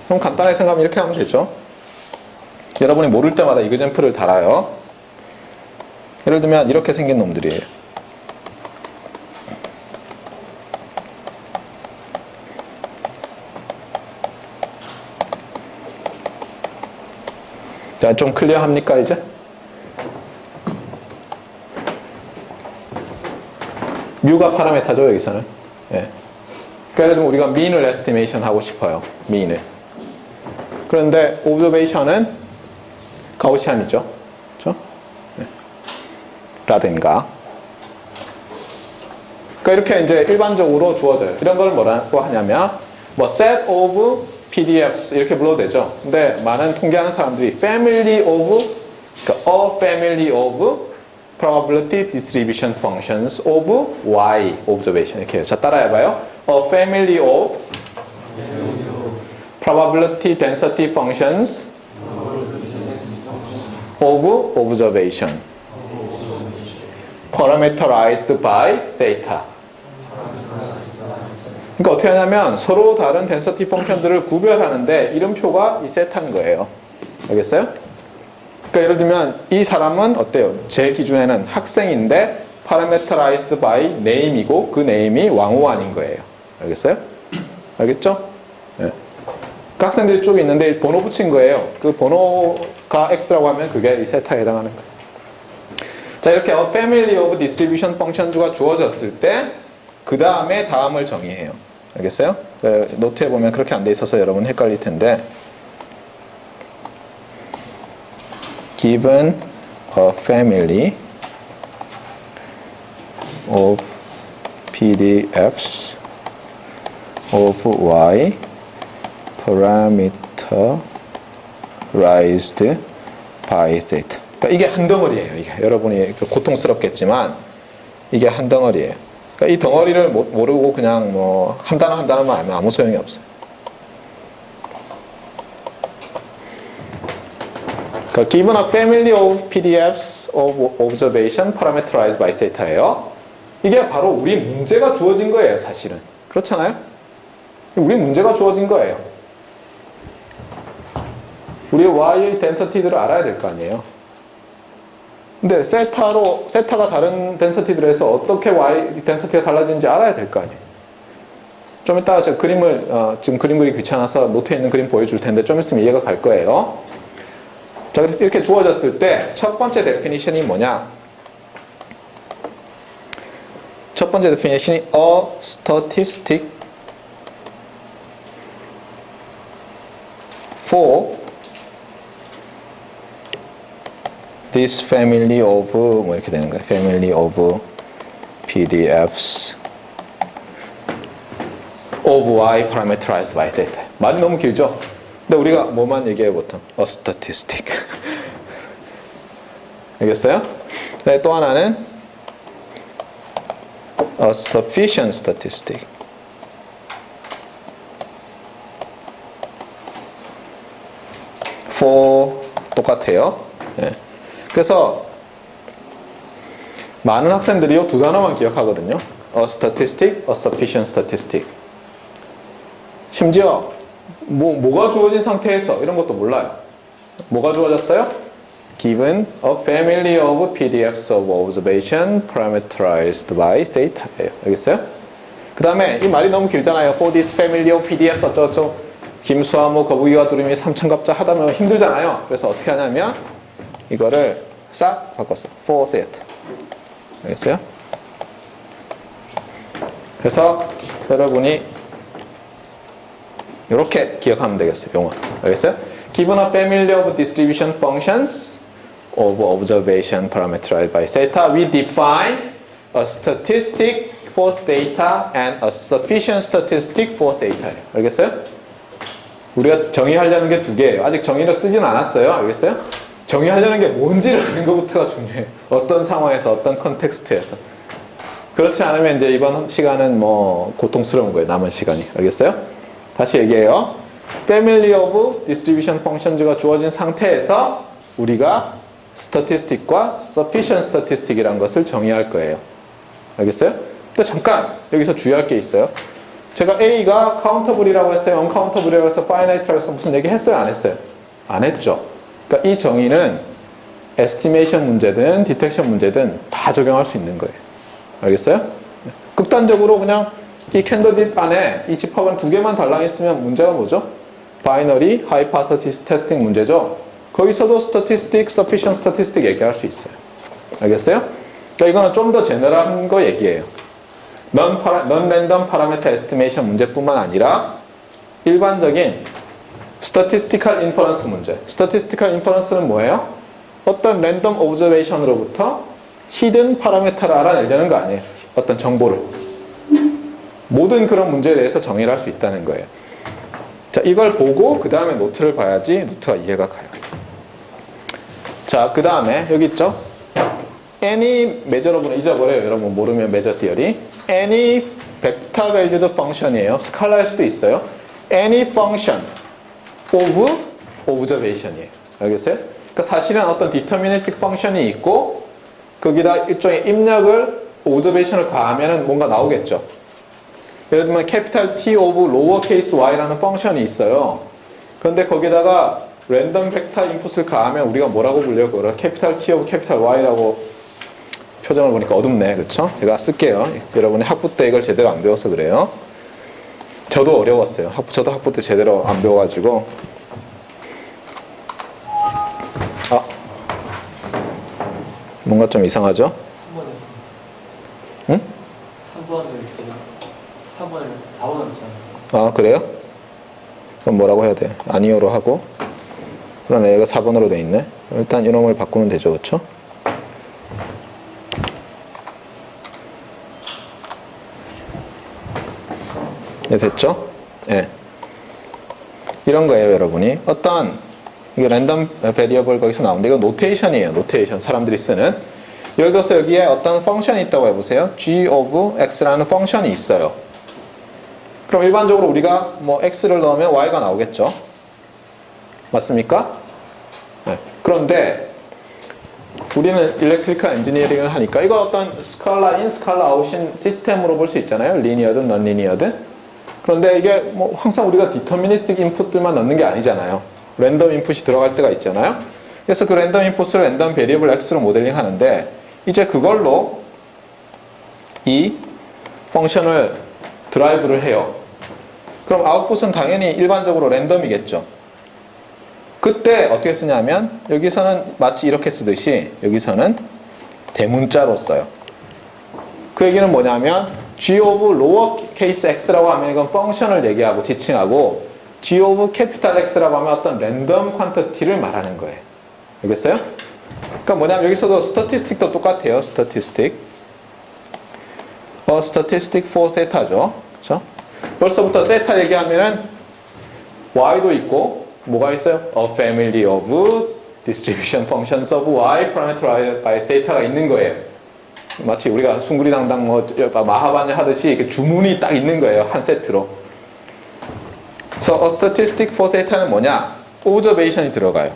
그럼 간단하게 생각하면 이렇게 하면 되죠. 여러분이 모를 때마다 이그젠플을 달아요. 예를 들면 이렇게 생긴 놈들이에요. 자, 좀 클리어합니까 이제? 뮤가 파라메타죠 여기서는. 예. 그래서 우리가 mean을 estimation 하고 싶어요. mean을. 그런데 observation은 가우시안이죠. 그렇죠? 네. 라든가. 그러니까 이렇게 이제 일반적으로 주어져요. 이런 걸 뭐라고 하냐면 뭐 set of PDFs 이렇게 불러도 되죠. 근데 많은 통계하는 사람들이 family of 그러니까 a family of probability distribution functions of Y observation 이렇게 해요. 자 따라해봐요. A family of probability density functions of observation parameterized by theta. 그러니까 어떻게 하냐면 서로 다른 density 펑션들을 구별하는데 이름표가 이 세타인 거예요. 알겠어요? 그러니까 예를 들면 이 사람은 어때요? 제 기준에는 학생인데 parameterized by name이고 그 name이 왕호환인 거예요. 알겠어요? 알겠죠? 네. 그 학생들이 쭉 있는데 번호 붙인 거예요. 그 번호가 x라고 하면 그게 이 세타에 해당하는 거예요. 자 이렇게 a family of distribution functions가 주어졌을 때 그 다음에 다음을 정의해요. 알겠어요? 노트에 보면 그렇게 안 돼 있어서 여러분 헷갈릴 텐데 given a family of PDFs of Y parameterized by theta. 그러니까 이게 한 덩어리예요. 이게 여러분이 고통스럽겠지만 이게 한 덩어리예요. 그러니까 이 덩어리를 모르고 그냥 뭐 한 단어 한 단어만 알면 아무 소용이 없어요. 그러니까 given a family of PDFs of observation parameterized by theta예요. 이게 바로 우리 문제가 주어진 거예요, 사실은. 그렇잖아요? 우리 문제가 주어진 거예요. 우리의 Y의 density들을 알아야 될 거 아니에요. 근데 세타가 다른 density들에서 어떻게 Y density가 달라지는지 알아야 될 거 아니에요. 좀 이따가 제가 그림을 지금 그림 그리기 귀찮아서 노트에 있는 그림 보여줄 텐데 좀 있으면 이해가 갈 거예요. 자, 그래서 이렇게 주어졌을 때 첫 번째 definition이 뭐냐? 첫 번째 definition이 a statistic for this family of 뭐 이렇게 되는 거예요. family of PDFs of Y parameterized by theta. 말이 너무 길죠? 근데 우리가 뭐만 얘기해요, 보통? A statistic. 알겠어요? 네, 또 하나는 a sufficient statistic. for 똑같아요. 네. 그래서 많은 학생들이 이 두 단어만 기억하거든요. A statistic, a sufficient statistic. 심지어 뭐가 주어진 상태에서 이런 것도 몰라요. 뭐가 주어졌어요? Given a family of PDFs of observation parameterized by theta예요. 알겠어요? 그 다음에 이 말이 너무 길잖아요. For this family of PDFs 어쩌고저쩌고 김수화무 거북이와 두루미 삼천갑자 하다 보면 힘들잖아요. 그래서 어떻게 하냐면 이거를 싹 바꿨어. For theta. 알겠어요? 그래서 여러분이 이렇게 기억하면 되겠어요. 용어. 알겠어요? Given a family of distribution functions of observation parameterized by theta, we define a statistic for theta and a sufficient statistic for theta. 알겠어요? 우리가 정의하려는 게 두 개예요. 아직 정의를 쓰진 않았어요. 알겠어요? 정의하려는 게 뭔지를 아는 것부터가 중요해요. 어떤 상황에서, 어떤 컨텍스트에서. 그렇지 않으면 이제 이번 시간은 뭐 고통스러운 거예요. 남은 시간이. 알겠어요? 다시 얘기해요. Family of distribution functions가 주어진 상태에서 우리가 statistic과 sufficient statistic이라는 것을 정의할 거예요. 알겠어요? 근데 잠깐 여기서 주의할 게 있어요. 제가 A가 countable이라고 했어요? uncountable이라고 해서 finite라고 해서 무슨 얘기 했어요? 안 했어요? 안 했죠. 그러니까 이 정의는 estimation 문제든 detection 문제든 다 적용할 수 있는 거예요. 알겠어요? 극단적으로 그냥 이 캔디데이트 안에 이 집합은 두 개만 달랑있으면 문제가 뭐죠? 바이너리, 하이파테시스 테스팅 문제죠? 거기서도 statistic, sufficient statistic 얘기할 수 있어요. 알겠어요? 그러니까 이거는 좀 더 제너럴한 거 얘기예요. non-random parameter estimation 문제뿐만 아니라 일반적인 statistical inference 문제. statistical inference는 뭐예요? 어떤 random observation으로부터 hidden parameter를 알아내려는 거 아니에요. 어떤 정보를. 모든 그런 문제에 대해서 정의를 할 수 있다는 거예요. 자, 이걸 보고 그 다음에 노트를 봐야지 노트가 이해가 가요. 자, 그 다음에 여기 있죠? any measureable은 잊어버려요. 여러분 모르면 measure theory. any vector valued function이에요. 스칼라일 수도 있어요. any function of observation이에요. 알겠어요? 그러니까 사실은 어떤 deterministic function이 있고 거기다 일종의 입력을 observation을 가하면은 뭔가 나오겠죠. 예를 들면 capital T of lowercase y라는 펑션이 있어요. 그런데 거기다가 랜덤 벡터 인풋을 가하면 우리가 뭐라고 불려요? 그걸 capital T of capital Y라고 표정을 보니까 어둡네. 그렇죠? 제가 쓸게요. 여러분이 학부 때 이걸 제대로 안 배워서 그래요. 저도 어려웠어요. 저도 학부 때 제대로 안 배워가지고. 아, 뭔가 좀 이상하죠? 3번에 응? 3번을 있잖아. 3번을 4번을 있잖아. 아, 그래요? 그럼 뭐라고 해야 돼? 아니오로 하고. 그러네, 얘가 4번으로 돼 있네. 일단 이놈을 바꾸면 되죠, 그렇죠? 네, 됐죠? 예. 네. 이런 거예요, 여러분이. 어떤 이게 랜덤 베리어블 거기서 나오는데 이거 노테이션이에요. 노테이션. 사람들이 쓰는. 예를 들어서 여기에 어떤 펑션이 있다고 해보세요. g of x라는 펑션이 있어요. 그럼 일반적으로 우리가 뭐 x를 넣으면 y가 나오겠죠. 맞습니까? 네. 그런데 우리는 일렉트리컬 엔지니어링을 하니까 이거 어떤 스칼라 인, 스칼라 아웃인 시스템으로 볼 수 있잖아요. 리니어든 넌 리니어든. 그런데 이게 뭐 항상 우리가 디터미니스틱 인풋들만 넣는 게 아니잖아요. 랜덤 인풋이 들어갈 때가 있잖아요. 그래서 그 랜덤 인풋을 랜덤 베리어블 x로 모델링 하는데 이제 그걸로 이 펑션을 드라이브를 해요. 그럼 아웃풋은 당연히 일반적으로 랜덤이겠죠. 그때 어떻게 쓰냐면 여기서는 마치 이렇게 쓰듯이 여기서는 대문자로 써요. 그 얘기는 뭐냐면 g of lowercase x라고 하면 이건 펑션을 얘기하고 지칭하고 g of capital x라고 하면 어떤 랜덤 퀀터티를 말하는 거예요. 알겠어요? 그러니까 뭐냐면 여기서도 statistic도 똑같아요. statistic. statistic for theta죠. 그렇죠? 벌써부터 theta 얘기하면은 y도 있고 뭐가 있어요? A family of distribution functions of y parameterized by theta가 있는 거예요. 마치 우리가 숭구리당당 뭐 마하반야 하듯이 이렇게 주문이 딱 있는 거예요. 한 세트로. 그래서 a statistic for theta는 뭐냐? observation이 들어가요.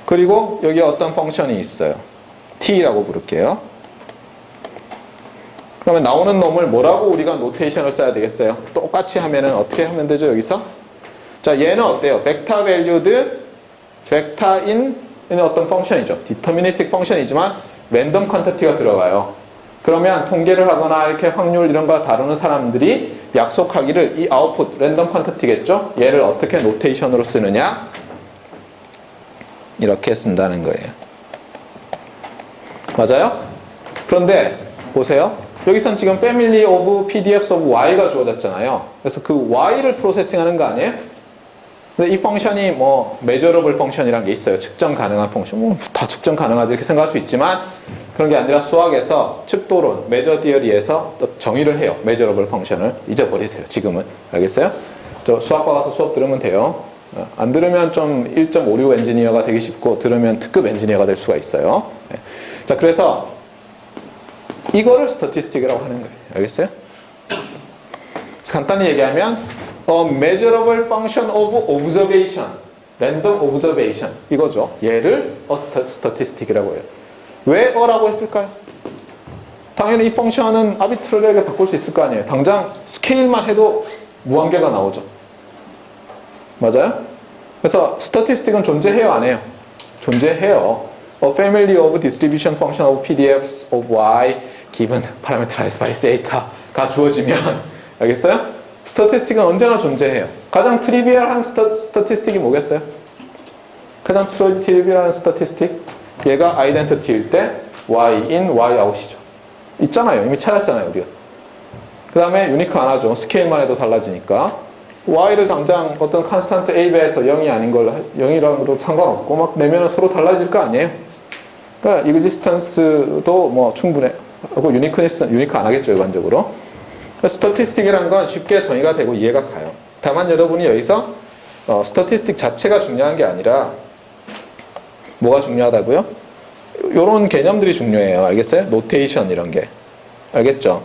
그리고 여기에 어떤 펑션이 있어요. t라고 부를게요. 그러면 나오는 놈을 뭐라고 우리가 노테이션을 써야 되겠어요? 똑같이 하면은 어떻게 하면 되죠? 여기서? 자, 얘는 어때요? 벡터 밸류드 벡터인 어떤 펑션이죠. 디터미니스틱 펑션이지만 랜덤 퀀터티가 들어가요. 그러면 통계를 하거나 이렇게 확률 이런 거 다루는 사람들이 약속하기를 이 아웃풋 랜덤 퀀터티겠죠? 얘를 어떻게 노테이션으로 쓰느냐? 이렇게 쓴다는 거예요. 맞아요? 그런데 보세요. 여기선 지금 family of PDFs of y가 주어졌잖아요. 그래서 그 y를 프로세싱하는 거 아니에요? 근데 이 펑션이 뭐 measurable 펑션이란 게 있어요. 측정 가능한 펑션. 뭐 다 측정 가능하지 이렇게 생각할 수 있지만 그런 게 아니라 수학에서 측도론, measure theory에서 또 정의를 해요. measurable 펑션을 잊어버리세요. 지금은. 알겠어요? 저 수학과 가서 수업 들으면 돼요. 안 들으면 좀 1.56 엔지니어가 되기 쉽고 들으면 특급 엔지니어가 될 수가 있어요. 자, 그래서 이거를 스태티스틱이라고 하는 거예요. 알겠어요? 그래서 간단히 얘기하면 a measurable function of observation, random observation 이거죠. 얘를 a statistic이라고 해요. 왜 어라고 했을까요? 당연히 이 펑션은 아비트러리하게 바꿀 수 있을 거 아니에요. 당장 스케일만 해도 무한계가 나오죠. 맞아요? 그래서 statistic은 존재해요, 안 해요? 존재해요. A family of distribution function of PDFs of y given parameterized by data가 주어지면 알겠어요? 스태티스틱은 언제나 존재해요. 가장 트리비얼한 스태티스틱이 뭐겠어요? 가장 트리비얼한 스태티스틱 얘가 아이덴티티일 때 y in, y out이죠. 있잖아요. 이미 찾았잖아요, 우리가. 그 다음에 유니크 안 하죠. 스케일만 해도 달라지니까. y를 당장 어떤 컨스탄트 a 배에서 0이 아닌 걸 0이랑도 상관없고 막 내면은 서로 달라질 거 아니에요. 그러니까 이그지스턴스도 뭐 충분해. 하고 유니크 안 하겠죠, 일반적으로. 스태티스틱이란 건 쉽게 정의가 되고 이해가 가요. 다만 여러분이 여기서 스태티스틱 자체가 중요한 게 아니라 뭐가 중요하다고요? 이런 개념들이 중요해요. 알겠어요? 노테이션 이런 게. 알겠죠?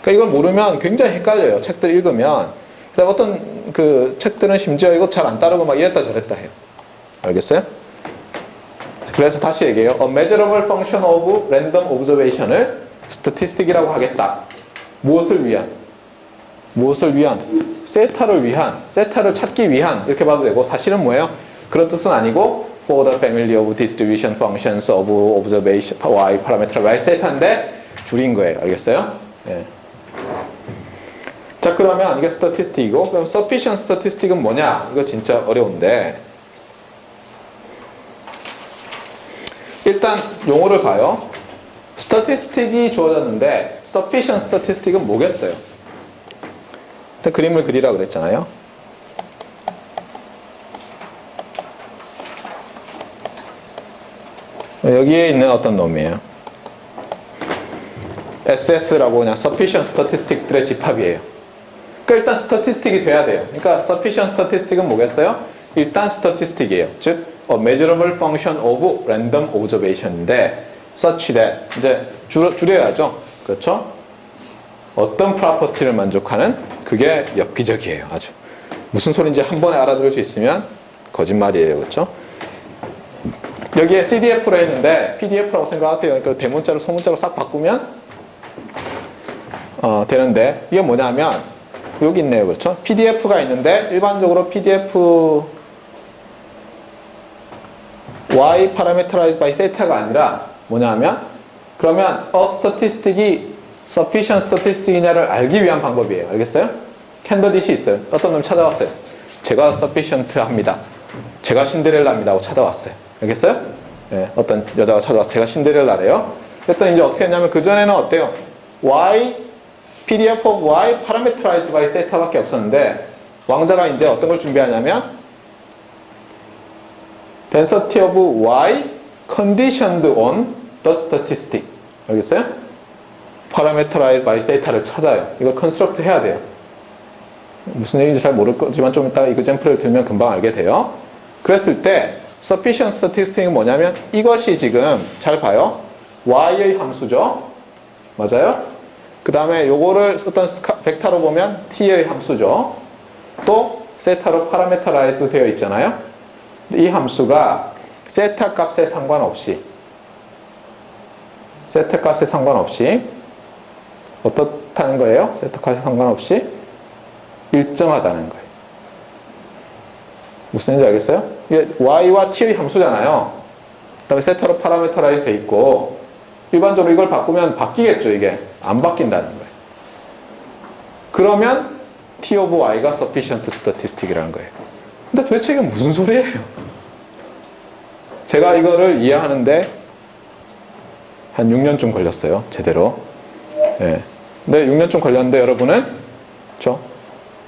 그러니까 이걸 모르면 굉장히 헷갈려요. 책들 읽으면. 그다음 어떤 그 책들은 심지어 이거 잘 안 따르고 막 이랬다 저랬다 해요. 알겠어요? 그래서 다시 얘기해요. A measurable function of random observation을 statistic이라고 하겠다. 무엇을 위한? 무엇을 위한? 세타를 위한, 세타를 찾기 위한 이렇게 봐도 되고 사실은 뭐예요? 그런 뜻은 아니고 for the family of distribution functions of observation y parameter y 세타인데 줄인 거예요. 알겠어요? 예. 자 그러면 이게 statistic이고 그럼 sufficient statistic은 뭐냐? 이거 진짜 어려운데 일단 용어를 봐요. statistic이 주어졌는데 sufficient statistic은 뭐겠어요? 일단 그림을 그리라 그랬잖아요. 여기에 있는 어떤 놈이에요. SS라고 그냥 sufficient statistic들의 집합이에요. 그러니까 일단 statistic이 돼야 돼요. 그러니까 sufficient statistic은 뭐겠어요? 일단 statistic이에요. 즉 a measurable function of random observation인데 such that 이제 줄여야죠. 그렇죠? 어떤 프로퍼티를 만족하는 그게 엽기적이에요. 아주 무슨 소리인지 한 번에 알아들을 수 있으면 거짓말이에요. 그렇죠? 여기에 CDF로 했는데 PDF라고 생각하세요. 그러니까 대문자로 소문자로 싹 바꾸면 되는데 이게 뭐냐면 여기 있네요. 그렇죠? PDF가 있는데 일반적으로 PDF Y parameterized by theta가 아니라 뭐냐면 그러면 statistic이 sufficient statistic이냐를 알기 위한 방법이에요. 알겠어요? 캔디데이트이 있어요. 어떤 놈 찾아왔어요. 제가 sufficient 합니다. 제가 신데렐라입니다 하고 찾아왔어요. 알겠어요? 네, 어떤 여자가 찾아와서 제가 신데렐라래요. 그랬더니 이제 어떻게 했냐면 그전에는 어때요? PDF of Y parameterized by theta밖에 없었는데 왕자가 이제 어떤 걸 준비하냐면 density of Y conditioned on the statistic. 알겠어요? parameterized by theta를 찾아요. 이걸 construct 해야 돼요. 무슨 얘기인지 잘 모를 거지만 좀 이따 example을 들면 금방 알게 돼요. 그랬을 때 sufficient statistic은 뭐냐면 이것이 지금 잘 봐요. Y의 함수죠. 맞아요? 그 다음에 요거를 어떤 벡터로 보면 T의 함수죠. 또 세타로 parameterized 되어 있잖아요. 이 함수가 세타 값에 상관없이 어떻다는 거예요? 세타 값에 상관없이 일정하다는 거예요. 무슨 얘기인지 알겠어요? 이게 y와 t의 함수잖아요. 그 다음에 세타로 파라메터라이즈 돼 있고 일반적으로 이걸 바꾸면 바뀌겠죠. 이게 안 바뀐다는 거예요. 그러면 t of y가 sufficient statistic이라는 거예요. 근데 도대체 이게 무슨 소리예요? 제가 이거를 이해하는데 한 6년쯤 걸렸어요. 제대로. 예. 근데 6년쯤 걸렸는데 여러분은 그렇죠?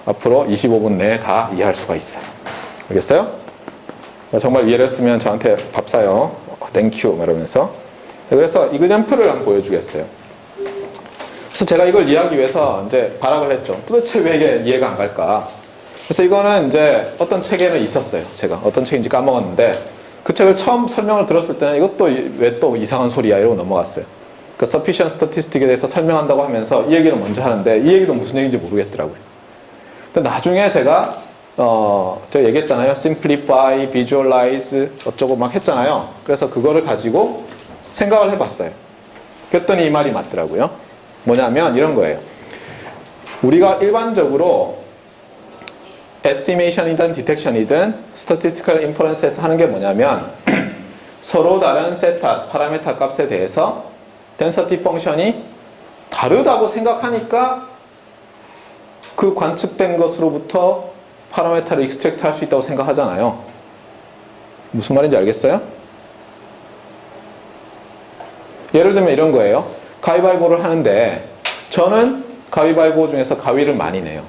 앞으로 25분 내에 다 이해할 수가 있어요. 알겠어요? 정말 이해를 했으면 저한테 밥 사요. 땡큐 말하면서. 그래서 이그젬플을 한번 보여주겠어요. 그래서 제가 이걸 이해하기 위해서 이제 발악을 했죠. 도대체 왜 이게 이해가 안 갈까? 그래서 이거는 이제 어떤 책에는 있었어요. 제가 어떤 책인지 까먹었는데 그 책을 처음 설명을 들었을 때는 이것도 왜 또 이상한 소리야 이러고 넘어갔어요. 그 sufficient statistic에 대해서 설명한다고 하면서 이 얘기를 먼저 하는데 이 얘기도 무슨 얘기인지 모르겠더라고요. 근데 나중에 제가 제가 얘기했잖아요. simplify, visualize 어쩌고 막 했잖아요. 그래서 그거를 가지고 생각을 해봤어요. 그랬더니 이 말이 맞더라고요. 뭐냐면 이런 거예요. 우리가 일반적으로 estimation이든 detection이든 statistical inference에서 하는 게 뭐냐면 서로 다른 세타, 파라메타 값에 대해서 density 펑션이 다르다고 생각하니까 그 관측된 것으로부터 파라메타를 익스트랙트 할 수 있다고 생각하잖아요. 무슨 말인지 알겠어요? 예를 들면 이런 거예요. 가위바위보를 하는데 저는 가위바위보 중에서 가위를 많이 내요.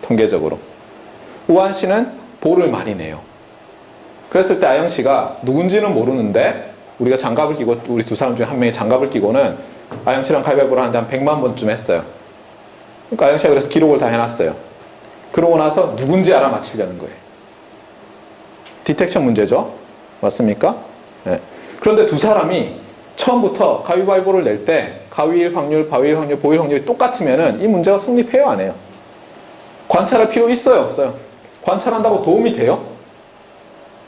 통계적으로. 우한 씨는 볼을 많이 내요. 그랬을 때 아영 씨가 누군지는 모르는데 우리가 장갑을 끼고 우리 두 사람 중에 한 명이 장갑을 끼고는 아영 씨랑 가위바위보를 하는데 한 100만 번쯤 했어요. 그러니까 아영 씨가 그래서 기록을 다 해놨어요. 그러고 나서 누군지 알아맞히려는 거예요. 디텍션 문제죠. 맞습니까? 네. 그런데 두 사람이 처음부터 가위바위보를 낼 때 가위일 확률, 바위일 확률, 보일 확률이 똑같으면은 이 문제가 성립해요, 안 해요? 관찰할 필요 있어요, 없어요? 관찰한다고 도움이 돼요?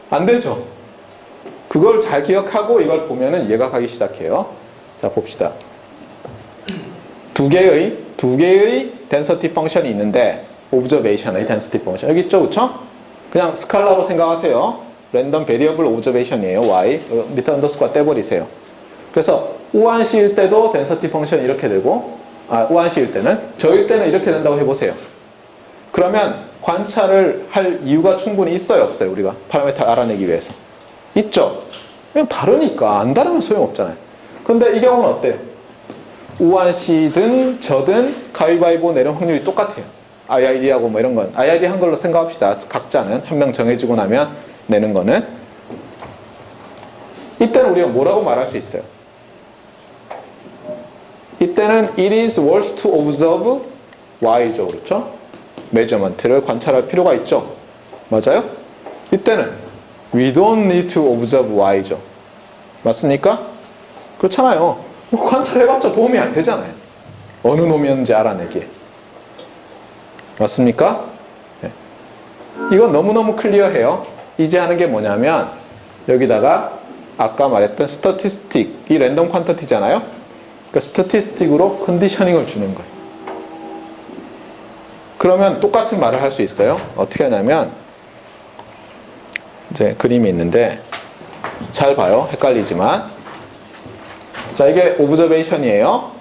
안 되죠. 그걸 잘 기억하고 이걸 보면은 이해가 가기 시작해요. 자, 봅시다. 두 개의 density 펑션이 있는데 observation의 density 펑션 여기 있죠, 그쵸? 그냥 스칼라로 생각하세요. 랜덤 베리어블 오브저베이션이에요. y 밑에 언더스코어 떼버리세요. 그래서 우한시일 때도 density 펑션이 이렇게 되고 우한시일 때는 저일 때는 이렇게 된다고 해보세요. 그러면 관찰을 할 이유가 충분히 있어요, 없어요? 우리가 파라미터 알아내기 위해서 있죠. 그냥 다르니까 안 다르면 소용없잖아요. 근데 이 경우는 어때요? 우한시든 저든 가위바위보 내는 확률이 똑같아요. IID하고 뭐 이런 건 IID 한 걸로 생각합시다. 각자는 한 명 정해지고 나면 내는 거는 이때는 우리가 뭐라고 말할 수 있어요? 이때는 it is worth to observe y죠, 그렇죠? 메저먼트를 관찰할 필요가 있죠. 맞아요? 이때는 we don't need to observe y죠. 맞습니까? 그렇잖아요. 관찰해봤자 도움이 안 되잖아요. 어느 놈이었는지 알아내기에. 맞습니까? 네. 이건 너무너무 클리어해요. 이제 하는 게 뭐냐면 여기다가 아까 말했던 스태티스틱, 이 랜덤 퀀터티잖아요. 그러니까 스태티스틱으로 컨디셔닝을 주는 거예요. 그러면 똑같은 말을 할 수 있어요. 어떻게 하냐면 이제 그림이 있는데 잘 봐요. 헷갈리지만 자, 이게 오브저베이션이에요.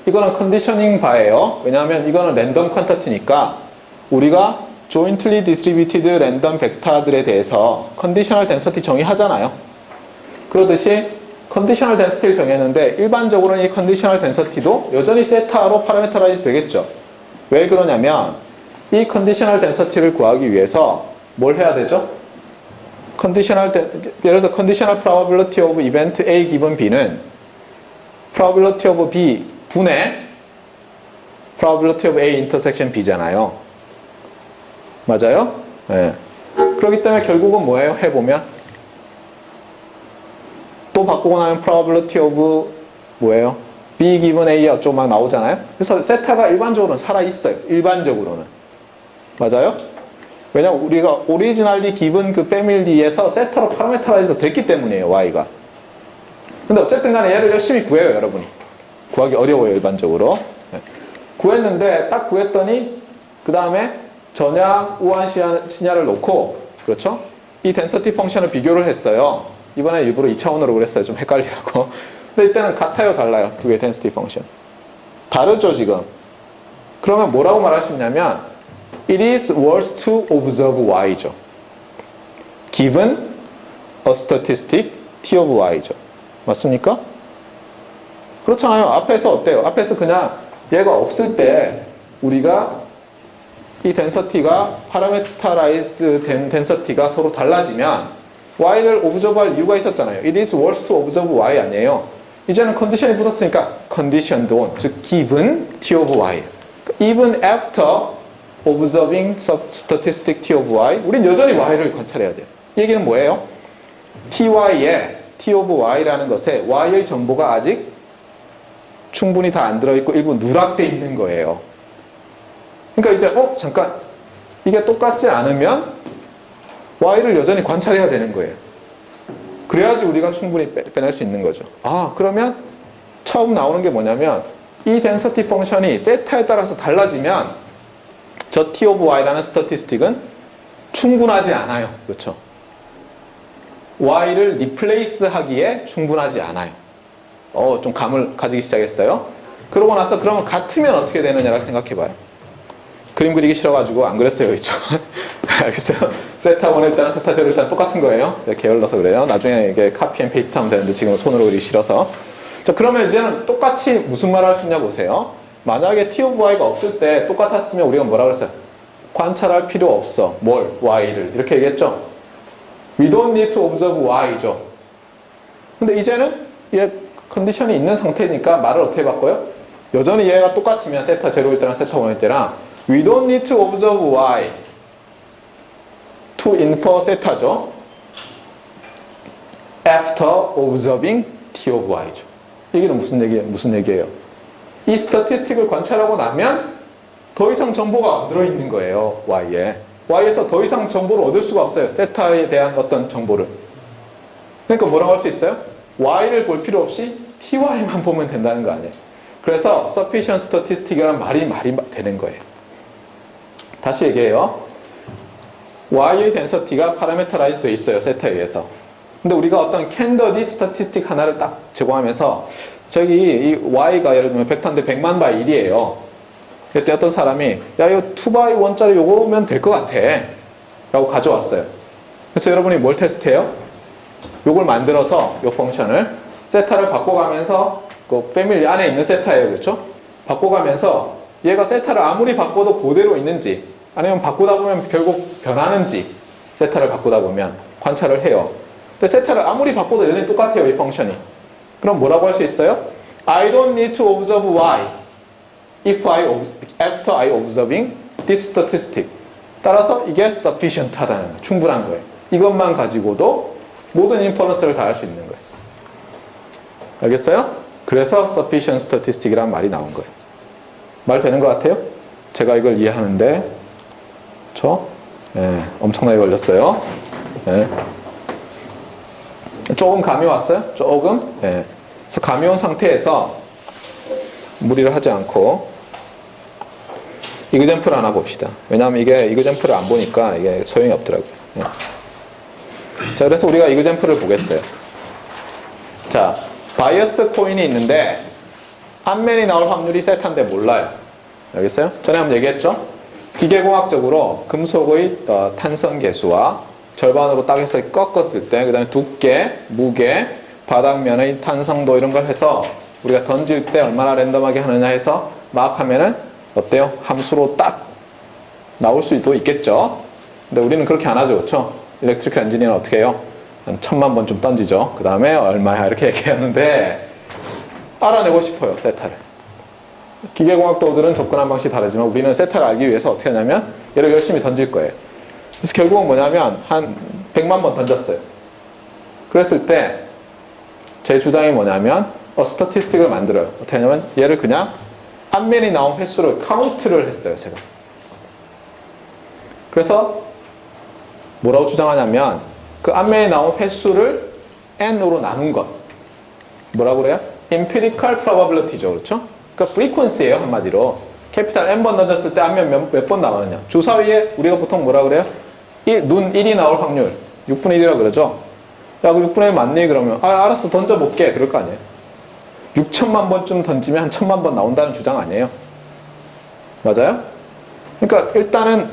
이거는 컨디셔닝 바예요. 왜냐하면 이거는 랜덤 퀀터티니까 우리가 jointly distributed 랜덤 벡터들에 대해서 컨디셔널 덴서티 정의하잖아요. 그러듯이 컨디셔널 덴서티를 정했는데 일반적으로는 이 컨디셔널 덴서티도 여전히 세타로 파라미터라이즈 되겠죠. 왜 그러냐면 이 컨디셔널 덴서티를 구하기 위해서 뭘 해야 되죠? 예를 들어서 conditional probability of event A given B는 probability of B 분의 probability of A intersection B잖아요. 맞아요? 네. 그렇기 때문에 결국은 뭐예요? 해보면 또 바꾸고 나면 probability of 뭐예요? B given A 어쩌고 막 나오잖아요. 그래서 세타가 일반적으로는 살아있어요. 일반적으로는. 맞아요? 왜냐면 우리가 오리지널리 기본 그 패밀리에서 세타로 파라미터라이즈 됐기 때문이에요, y가. 근데 어쨌든 간에 얘를 열심히 구해요, 여러분이. 구하기 어려워요, 일반적으로. 네. 구했는데 딱 구했더니 그 다음에 전약 우한 신야를 놓고, 그렇죠? 이 덴서티 펑션을 비교를 했어요. 이번에 일부러 2차원으로 그랬어요. 좀 헷갈리라고. 근데 이때는 같아요, 달라요? 두 개의 덴서티 펑션. 다르죠, 지금. 그러면 뭐라고 말할 수 있냐면 it is worth to observe y죠. given a statistic t of y죠. 맞습니까? 그렇잖아요. 앞에서 어때요? 앞에서 그냥 얘가 없을 때 우리가 이 덴서티가 파라메타라이즈드 된 덴서티가 서로 달라지면 y를 오브저브할 이유가 있었잖아요. it is worth to observe y 아니에요. 이제는 컨디션이 붙었으니까 conditioned on, 즉 given t of y. even after observing statistic t of y, 우린 여전히 y를 관찰해야 돼요. 이 얘기는 뭐예요? ty에 t of y라는 것에 y의 정보가 아직 충분히 다 안 들어있고 일부 누락돼 있는 거예요. 그러니까 이제 잠깐 이게 똑같지 않으면 y를 여전히 관찰해야 되는 거예요. 그래야지 우리가 충분히 빼낼 수 있는 거죠. 그러면 처음 나오는 게 뭐냐면 이 덴서티 펑션이 세타에 따라서 달라지면 저 t of y라는 스태티스틱은 충분하지 않아요. 그렇죠? y를 리플레이스 하기에 충분하지 않아요. 좀 감을 가지기 시작했어요. 그러고 나서 그러면 같으면 어떻게 되느냐를 생각해봐요. 그림 그리기 싫어가지고 안 그랬어요, 있죠? 알겠어요? 세타 1일 때랑 세타 0일 때랑 똑같은 거예요. 게을러서 그래요. 나중에 이게 카피 앤 페이스트 하면 되는데 지금 손으로 그리기 싫어서. 자, 그러면 이제는 똑같이 무슨 말 할 수 있냐 보세요. 만약에 t of y가 없을 때 똑같았으면 우리가 뭐라 그랬어요? 관찰할 필요 없어. 뭘? y를. 이렇게 얘기했죠? We don't need to observe y죠. 근데 이제는 얘 컨디션이 있는 상태니까 말을 어떻게 바꿔요? 여전히 얘가 똑같으면 세타 0일 때랑 세타 1일 때랑 we don't need to observe y to infer 세타죠. after observing t of y죠. 이게 무슨 얘기예요? 이 스태티스틱을 관찰하고 나면 더 이상 정보가 안 들어있는 거예요. y에. y에서 더 이상 정보를 얻을 수가 없어요. 세타에 대한 어떤 정보를. 그러니까 뭐라고 할 수 있어요? y를 볼 필요 없이 ty만 보면 된다는 거 아니에요. 그래서 sufficient statistic이라는 말이 되는 거예요. 다시 얘기해요. y의 density가 parameterized 돼 있어요. 세타에 의해서. 근데 우리가 어떤 candidate statistic 하나를 딱 제공하면서 저기 이 y가 예를 들면 벡터인데 100만 바이 1이에요. 그때 어떤 사람이 야 이거 2바이 1짜리 요거면 될 것 같아 라고 가져왔어요. 그래서 여러분이 뭘 테스트해요? 요걸 만들어서 요 펑션을 세타를 바꿔가면서 그 패밀리 안에 있는 세타예요. 그렇죠? 바꿔가면서 얘가 세타를 아무리 바꿔도 그대로 있는지 아니면 바꾸다 보면 결국 변하는지 세타를 바꾸다 보면 관찰을 해요. 근데 세타를 아무리 바꿔도 여전히 똑같아요. 이 펑션이. 그럼 뭐라고 할 수 있어요? I don't need to observe y after I observing this statistic. 따라서 이게 sufficient 하다는 거예요. 충분한 거예요. 이것만 가지고도 모든 인퍼런스를 다 할 수 있는 거예요. 알겠어요? 그래서 sufficient statistic이라는 말이 나온 거예요. 말 되는 것 같아요? 제가 이걸 이해하는데 그렇죠? 예, 엄청나게 걸렸어요. 예. 조금 감이 왔어요? 조금? 예. 그래서 감이 온 상태에서 무리를 하지 않고 이그젬플 하나 봅시다. 왜냐하면 이게 이그젬플을 안 보니까 이게 소용이 없더라고요. 예. 자, 그래서 우리가 이그젬플을 보겠어요. 자, 바이어스드 코인이 있는데 앞면이 나올 확률이 세타인데 몰라요. 알겠어요? 전에 한번 얘기했죠? 기계공학적으로 금속의 탄성 계수와 절반으로 딱 해서 꺾었을 때, 그 다음에 두께, 무게, 바닥면의 탄성도 이런 걸 해서 우리가 던질 때 얼마나 랜덤하게 하느냐 해서 막 하면은 어때요? 함수로 딱 나올 수도 있겠죠? 근데 우리는 그렇게 안 하죠. 그렇죠? 일렉트리컬 엔지니어는 어떻게 해요? 한 1000만 번 좀 던지죠. 그 다음에 얼마야 이렇게 얘기하는데 알아내고 싶어요. 세타를. 기계공학도들은 접근한 방식이 다르지만 우리는 세타를 알기 위해서 어떻게 하냐면 얘를 열심히 던질 거예요. 그래서 결국은 뭐냐면 한 100만 번 던졌어요. 그랬을 때 제 주장이 뭐냐면 스태티스틱을 만들어요. 어떻게 하냐면 얘를 그냥 앞면이 나온 횟수를 카운트를 했어요. 제가. 그래서 뭐라고 주장하냐면 그 앞면에 나온 횟수를 n으로 나눈 것. 뭐라고 그래요? empirical probability죠. 그렇죠? 그러니까 frequency예요. 한마디로. 캐피탈 n번 던졌을 때 앞면 몇 번 나오느냐. 주사위에 우리가 보통 뭐라 그래요? 눈 1이 나올 확률 6분의 1이라고 그러죠. 야, 그 6분의 1 맞니? 그러면 알았어 던져볼게. 그럴 거 아니에요. 6천만 번쯤 던지면 한 1000만 번 나온다는 주장 아니에요. 맞아요? 그러니까 일단은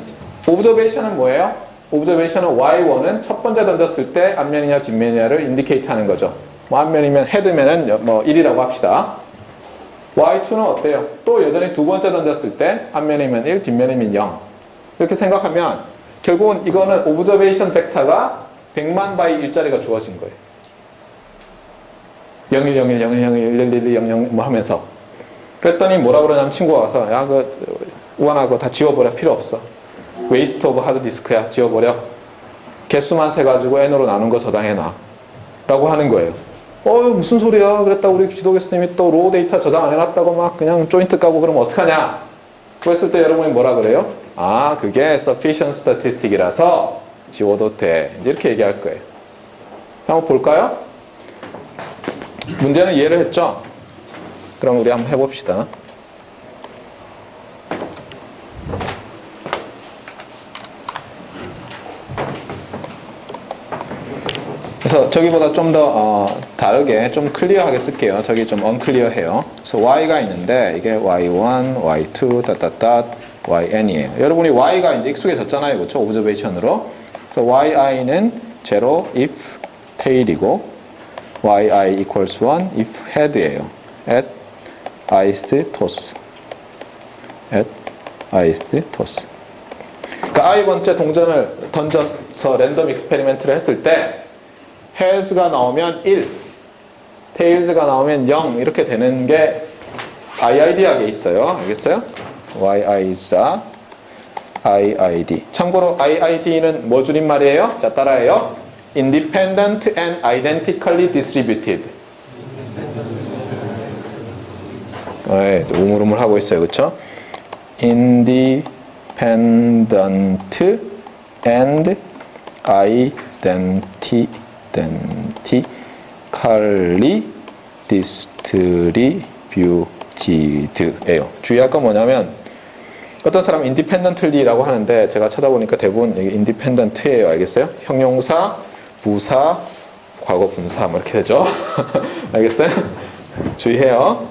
오브저베이션은 뭐예요? 오브저베이션은 y1은 첫 번째 던졌을 때 앞면이냐 뒷면이냐를 인디케이트 하는 거죠. 뭐 앞면이면 헤드면은 뭐 1이라고 합시다. y2는 어때요? 또 여전히 두 번째 던졌을 때 앞면이면 1, 뒷면이면 0. 이렇게 생각하면 결국은 이거는 오브저베이션 벡터가 100만 바이 1짜리가 주어진 거예요. 01, 01, 01, 01, 1, 1, 00 뭐 하면서. 그랬더니 뭐라 그러냐면 친구가 와서 야, 우한하고 다 지워버려. 필요 없어. 웨이스트 오브 하드디스크야. 지워버려. 개수만 세가지고 n으로 나눈 거 저장해놔. 라고 하는 거예요. 무슨 소리야. 그랬다 우리 지도 교수님이 또 로우 데이터 저장 안 해놨다고 막 그냥 조인트 까고 그러면 어떡하냐. 그랬을 때 여러분이 뭐라 그래요? 그게 sufficient statistic이라서 지워도 돼. 이제 이렇게 얘기할 거예요. 한번 볼까요? 문제는 이해를 했죠? 그럼 우리 한번 해봅시다. 그래서 저기보다 좀 더 다르게 좀 클리어하게 쓸게요. 저기 좀 언클리어해요. 그래서 y가 있는데 이게 y1, y2, 닷닷닷, yn이에요. 여러분이 y가 이제 익숙해졌잖아요. 그렇죠? 오브저베이션으로. 그래서 yi는 0 if tail이고 yi equals 1 if head예요. at highest toss. at highest toss. 그러니까 i 번째 동전을 던져서 랜덤 익스페리멘트를 했을 때 heads가 나오면 1, tails가 나오면 0 이렇게 되는 게 IID하게 있어요. 알겠어요? YI사 IID. 참고로 IID는 뭐 줄임말이에요? 자, 따라해요. Independent and Identically Distributed. 네, 우물우물 하고 있어요. 그렇죠? Independent and Identically Distributed예요. 주의할 건 뭐냐면 어떤 사람은 independently라고 하는데 제가 찾아보니까 대부분 이게 independent예요. 알겠어요? 형용사, 부사, 과거 분사 뭐 이렇게 되죠. 알겠어요? 주의해요.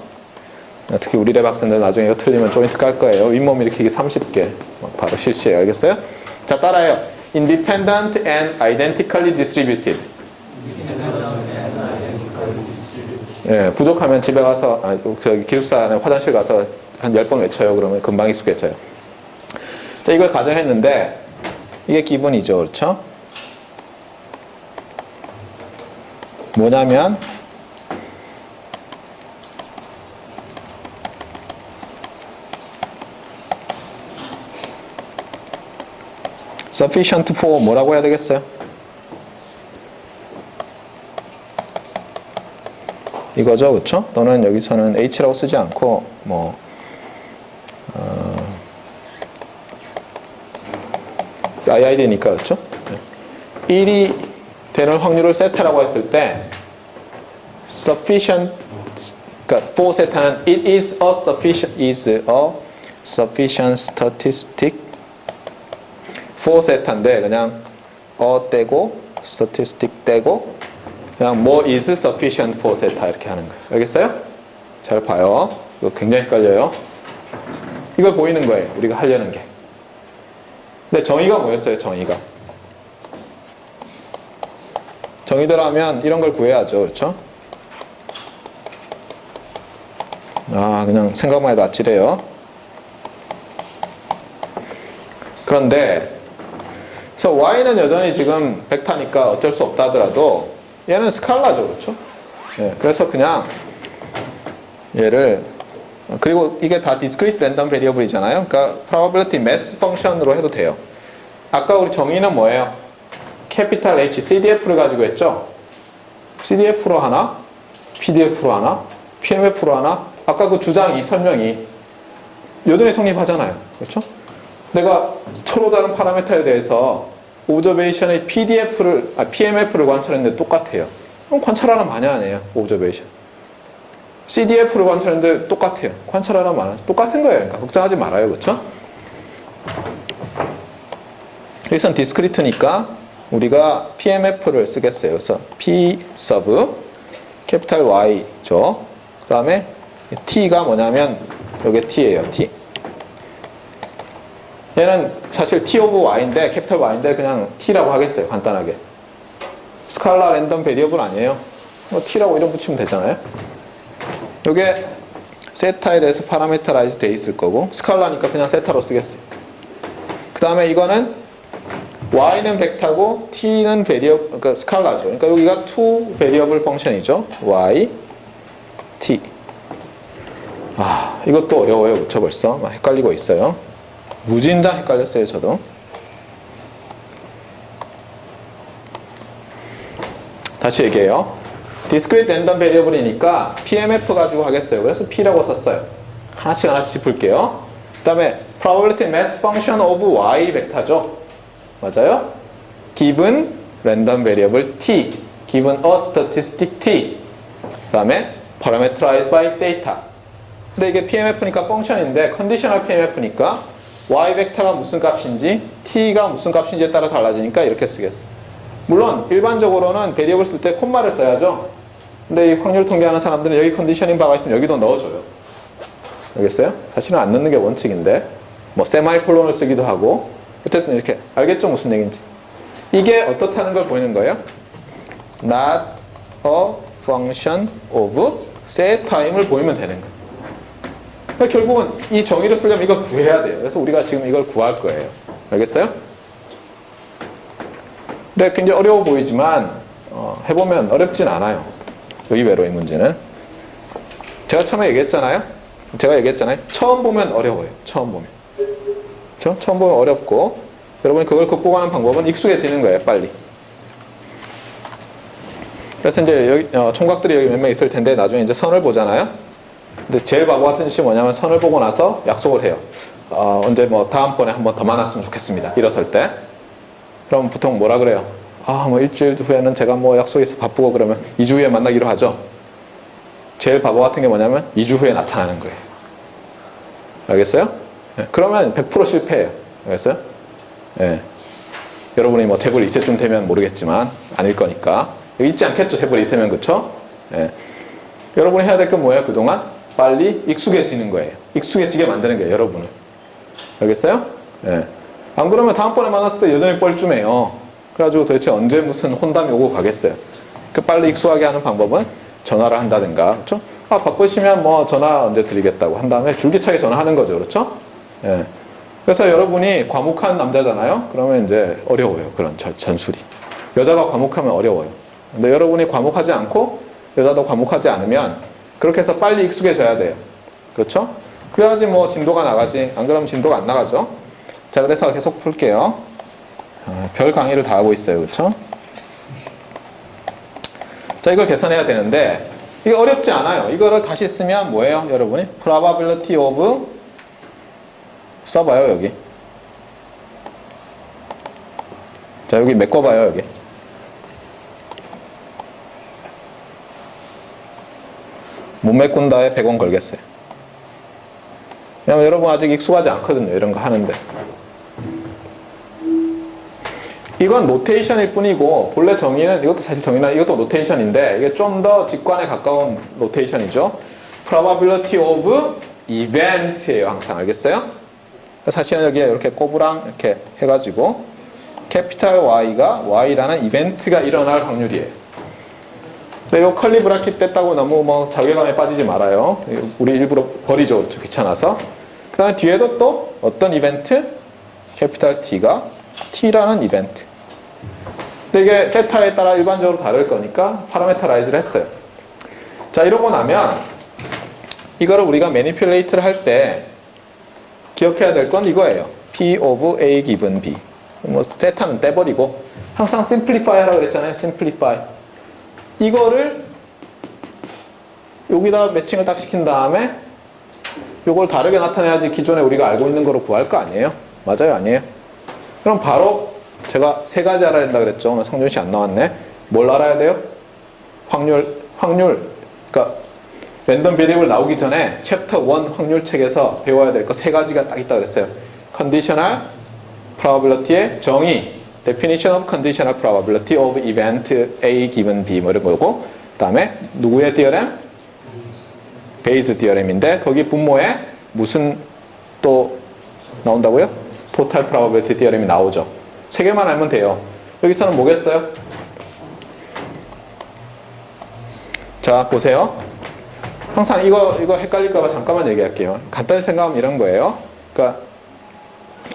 특히 우리 랩 학생들 나중에 이거 틀리면 조인트 깔 거예요. 윗몸 일으키기 30개 바로 실시해요. 알겠어요? 자, 따라해요. Independent and identically distributed. 예, 부족하면 집에 가서 저기 기숙사 안에 화장실 가서 한 10번 외쳐요. 그러면 금방 익숙해져요. 자, 이걸 가정했는데 이게 기본이죠. 그렇죠? 뭐냐면 sufficient for 뭐라고 해야 되겠어요? 이거죠, 그렇죠? 또는 여기서는 H라고 쓰지 않고 뭐 IID니까 그렇죠? 1이 되는 확률을 세타라고 했을 때 sufficient 그러니까 for 세타는 it is a sufficient statistic for 세타인데 그냥 떼고 statistic 떼고 그냥 뭐 is sufficient for 세타 이렇게 하는 거예요. 알겠어요? 잘 봐요. 이거 굉장히 헷갈려요. 이걸 보이는 거예요. 우리가 하려는 게. 근데 정의가 뭐였어요? 정의대로 하면 이런 걸 구해야죠. 그렇죠? 그냥 생각만 해도 아찔해요. 그런데 그래서 y는 여전히 지금 벡터니까 어쩔 수 없다 하더라도 얘는 스칼라죠. 그렇죠? 예, 그래서 그냥 얘를 그리고 이게 다 discrete random variable이잖아요. 그러니까 probability mass function으로 해도 돼요. 아까 우리 정의는 뭐예요? 캐피탈 H, CDF를 가지고 했죠? CDF로 하나? PDF로 하나? PMF로 하나? 아까 그 주장이, 설명이 여전히 성립하잖아요. 그렇죠? 내가 서로 다른 파라미터에 대해서 오브저베이션의 PMF를 관찰했는데 똑같아요. 그럼 관찰하나 마냐 아니에요? 오브저베이션. CDF를 관찰했는데 똑같아요. 관찰하나 마냐? 똑같은 거예요. 그러니까 걱정하지 말아요. 그렇죠? 여기선 디스크리트니까 우리가 PMF를 쓰겠어요. 그래서 P sub 캐피탈 Y죠. 그 다음에 T가 뭐냐면 이게 T예요. T. 얘는 사실 T 오브 Y인데 캐피탈 Y인데 그냥 T라고 하겠어요. 간단하게. 스칼라 랜덤 베리어블 아니에요. 뭐 T라고 이름 붙이면 되잖아요. 이게 세타에 대해서 파라메터라이즈 돼 있을 거고 스칼라니까 그냥 세타로 쓰겠어요. 그 다음에 이거는 y는 벡터고 t는 베리어블, 그러니까 스칼라죠. 그러니까 여기가 two 베리어블 펑션이죠. y, t. 이것도 어려워요. 그쵸? 벌써 막 헷갈리고 있어요. 무진장 헷갈렸어요. 저도. 다시 얘기해요. discrete random variable이니까 PMF 가지고 하겠어요. 그래서 P라고 썼어요. 하나씩 짚을게요. 그 다음에 probability mass function of y 벡터죠. 맞아요? given random variable t, given a statistic t. 그 다음에 parameterized by data. 근데 이게 PMF니까 펑션인데 conditional PMF니까 y 벡터가 무슨 값인지 t가 무슨 값인지에 따라 달라지니까 이렇게 쓰겠어요. 물론 일반적으로는 베리어블 쓸 때 콤마를 써야죠. 근데 이 확률 통계하는 사람들은 여기 컨디셔닝 바가 있으면 여기도 넣어줘요. 알겠어요? 사실은 안 넣는 게 원칙인데 뭐 세마이콜론을 쓰기도 하고 어쨌든 이렇게 알겠죠? 무슨 얘기인지. 이게 어떻다는 걸 보이는 거예요. Not a function of set time을 보이면 되는 거예요. 그러니까 결국은 이 정의를 쓰려면 이걸 구해야 돼요. 그래서 우리가 지금 이걸 구할 거예요. 알겠어요? 근데 굉장히 어려워 보이지만 해보면 어렵진 않아요. 의외로 이 문제는. 제가 처음에 얘기했잖아요. 제가 얘기했잖아요. 처음 보면 어려워요. 처음 보면. 그렇죠? 처음 보면 어렵고 여러분이 그걸 극복하는 방법은 익숙해지는 거예요. 빨리. 그래서 이제 여기 총각들이 여기 몇 명 있을 텐데 나중에 이제 선을 보잖아요. 근데 제일 바보 같은 짓이 뭐냐면 선을 보고 나서 약속을 해요. 언제 뭐 다음번에 한 번 더 만났으면 좋겠습니다. 일어설 때. 그럼 보통 뭐라 그래요? 뭐 일주일 후에는 제가 뭐 약속이 있어 바쁘고 그러면 2주 후에 만나기로 하죠. 제일 바보 같은 게 뭐냐면 2주 후에 나타나는 거예요. 알겠어요? 네. 그러면 100% 실패해요. 알겠어요? 네. 여러분이 뭐 재벌 2세쯤 되면 모르겠지만 아닐 거니까. 있지 않겠죠? 재벌 2세면 그쵸? 네. 여러분이 해야 될 건 뭐예요? 그동안 빨리 익숙해지는 거예요. 익숙해지게 만드는 거예요. 여러분을. 알겠어요? 네. 안 그러면 다음번에 만났을 때 여전히 뻘쭘해요. 그래가지고 도대체 언제 무슨 혼담이 오고 가겠어요. 그 빨리 익숙하게 하는 방법은 전화를 한다든가, 그렇죠? 바쁘시면 뭐 전화 언제 드리겠다고 한 다음에 줄기차게 전화하는 거죠, 그렇죠? 예. 그래서 여러분이 과묵한 남자잖아요. 그러면 이제 어려워요, 그런 전술이. 여자가 과묵하면 어려워요. 근데 여러분이 과묵하지 않고 여자도 과묵하지 않으면 그렇게 해서 빨리 익숙해져야 돼요, 그렇죠? 그래야지 뭐 진도가 나가지. 안 그러면 진도가 안 나가죠. 자, 그래서 계속 풀게요. 별 강의를 다 하고 있어요, 그렇죠? 자, 이걸 계산해야 되는데 이게 어렵지 않아요. 이거를 다시 쓰면 뭐예요, 여러분이? probability of 써봐요, 여기. 자, 여기 메꿔봐요, 여기. 못 메꾼다에 100원 걸겠어요. 왜냐면 여러분 아직 익숙하지 않거든요, 이런 거 하는데. 이건 노테이션일 뿐이고 본래 정의는 이것도 사실 정의나 이것도 노테이션인데 이게 좀 더 직관에 가까운 노테이션이죠. probability of event예요. 항상 알겠어요? 사실은 여기에 이렇게 꼬부랑 이렇게 해가지고 캐피탈 Y가 Y라는 이벤트가 일어날 확률이에요. 근데 이 컬리 브라킷 뗐다고 너무 뭐 자괴감에 빠지지 말아요. 우리 일부러 버리죠. 그렇죠? 귀찮아서. 그 다음에 뒤에도 또 어떤 이벤트? 캐피탈 T가 T라는 이벤트. 근데 이게 세타에 따라 일반적으로 다를 거니까 파라메터라이즈를 했어요. 자, 이러고 나면 이거를 우리가 매니퓰레이트를 할 때 기억해야 될 건 이거예요. P of A given B. 뭐 세타는 떼버리고 항상 simplify 하라고 그랬잖아요. simplify. 이거를 여기다 매칭을 딱 시킨 다음에 이걸 다르게 나타내야지 기존에 우리가 알고 있는 거로 구할 거 아니에요? 맞아요? 아니에요? 그럼 바로 제가 세 가지 알아야 된다 그랬죠. 오늘 성준 씨 안 나왔네. 뭘 알아야 돼요? 확률. 그러니까 랜덤 베리어블 나오기 전에 챕터 1 확률 책에서 배워야 될 거 세 가지가 딱 있다 그랬어요. 컨디셔널 probability의 정의, definition of conditional probability of event A given B 뭐 이런 거고, 그다음에 누구의 디어렘? 베이스 디어렘인데 거기 분모에 무슨 또 나온다고요? 토탈 프로바빌리티 디어렘이 나오죠. 세 개만 알면 돼요. 여기서는 뭐겠어요? 자, 보세요. 항상 이거 헷갈릴까봐 잠깐만 얘기할게요. 간단히 생각하면 이런 거예요. 그러니까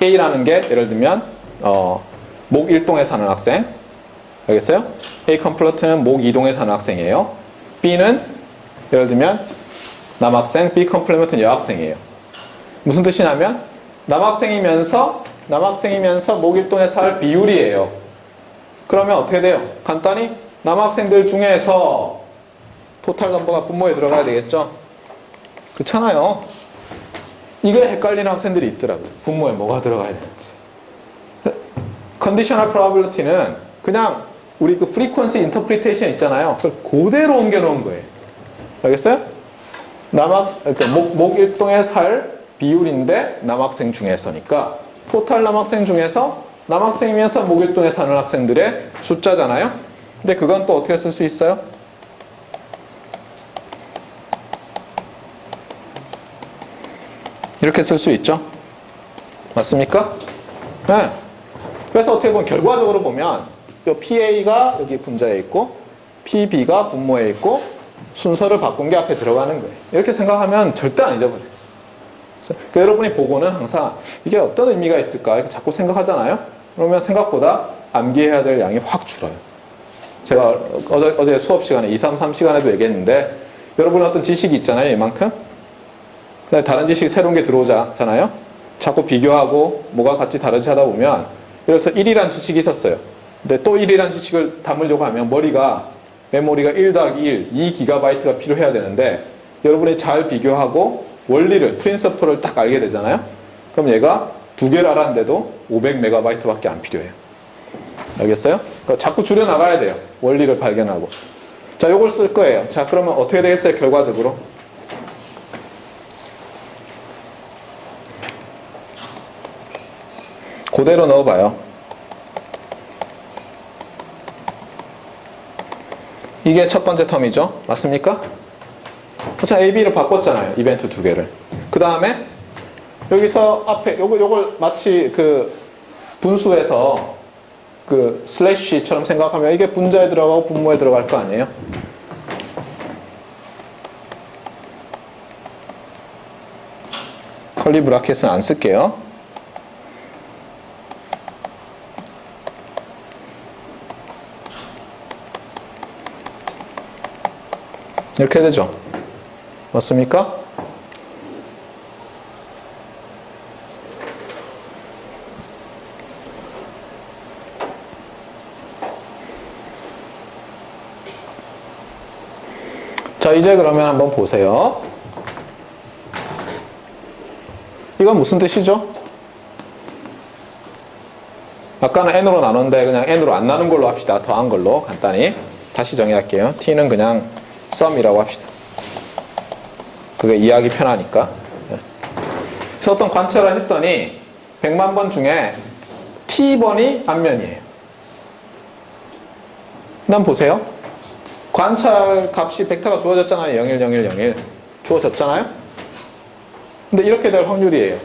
A라는 게 예를 들면 목 1동에 사는 학생, 알겠어요? A 컴플러트는 목 2동에 사는 학생이에요. B는 예를 들면 남학생, B 컴플리먼트는 여학생이에요. 무슨 뜻이냐면 남학생이면서 목 1동에 살 비율이에요. 그러면 어떻게 돼요? 간단히 남학생들 중에서 토탈 넘버가 분모에 들어가야 되겠죠? 그렇잖아요. 이게 헷갈리는 학생들이 있더라고요. 분모에 뭐가 들어가야 되는지. 컨디셔널 프로바빌리티는 그냥 우리 그 프리퀀시 인터프리테이션 있잖아요. 그걸 그대로 옮겨놓은 거예요. 알겠어요? 그러니까 목 1동에 살 비율인데 남학생 중에서니까 토탈 남학생 중에서 남학생이면서 목 1동에 사는 학생들의 숫자잖아요. 근데 그건 또 어떻게 쓸 수 있어요? 이렇게 쓸 수 있죠. 맞습니까? 네. 그래서 어떻게 보면 결과적으로 보면 이 PA가 여기 분자에 있고 PB가 분모에 있고 순서를 바꾼 게 앞에 들어가는 거예요. 이렇게 생각하면 절대 안 잊어버려요. 그러니까 여러분이 보고는 항상 이게 어떤 의미가 있을까 이렇게 자꾸 생각하잖아요. 그러면 생각보다 암기해야 될 양이 확 줄어요. 제가 어제 수업 시간에 2, 3, 3시간에도 얘기했는데 여러분 어떤 지식이 있잖아요. 이만큼. 근데 다른 지식이 새로운 게 들어오잖아요. 자꾸 비교하고 뭐가 같이 다르지 하다 보면, 그래서 1이란 지식이 있었어요. 근데 또 1이란 지식을 담으려고 하면 메모리가 1 더하기 1, 2GB가 필요해야 되는데, 여러분이 잘 비교하고 원리를, 프린서플을 딱 알게 되잖아요. 그럼 얘가 2개를 알았는데도 500MB밖에 안 필요해요. 알겠어요? 그러니까 자꾸 줄여나가야 돼요. 원리를 발견하고. 자, 요걸 쓸 거예요. 자, 그러면 어떻게 되겠어요? 결과적으로. 그대로 넣어봐요. 이게 첫 번째 텀이죠. 맞습니까? 자, A, B를 바꿨잖아요. 이벤트 2개를. 그 다음에 여기서 앞에 요걸 마치 그 분수에서 그 슬래시처럼 생각하면 이게 분자에 들어가고 분모에 들어갈 거 아니에요? 컬리 브라켓은 안 쓸게요. 이렇게 되죠. 맞습니까? 자, 이제 그러면 한번 보세요. 이건 무슨 뜻이죠? 아까는 n으로 나눴는데 그냥 n으로 안 나눈 걸로 합시다. 더한 걸로 간단히. 다시 정의할게요. t는 그냥 sum이라고 합시다. 그게 이해하기 편하니까. 그래서 어떤 관찰을 했더니 100만 번 중에 t번이 앞면이에요. 일단 보세요. 관찰 값이 벡터가 주어졌잖아요. 0, 1, 0, 1, 0, 1 주어졌잖아요. 근데 이렇게 될 확률이에요.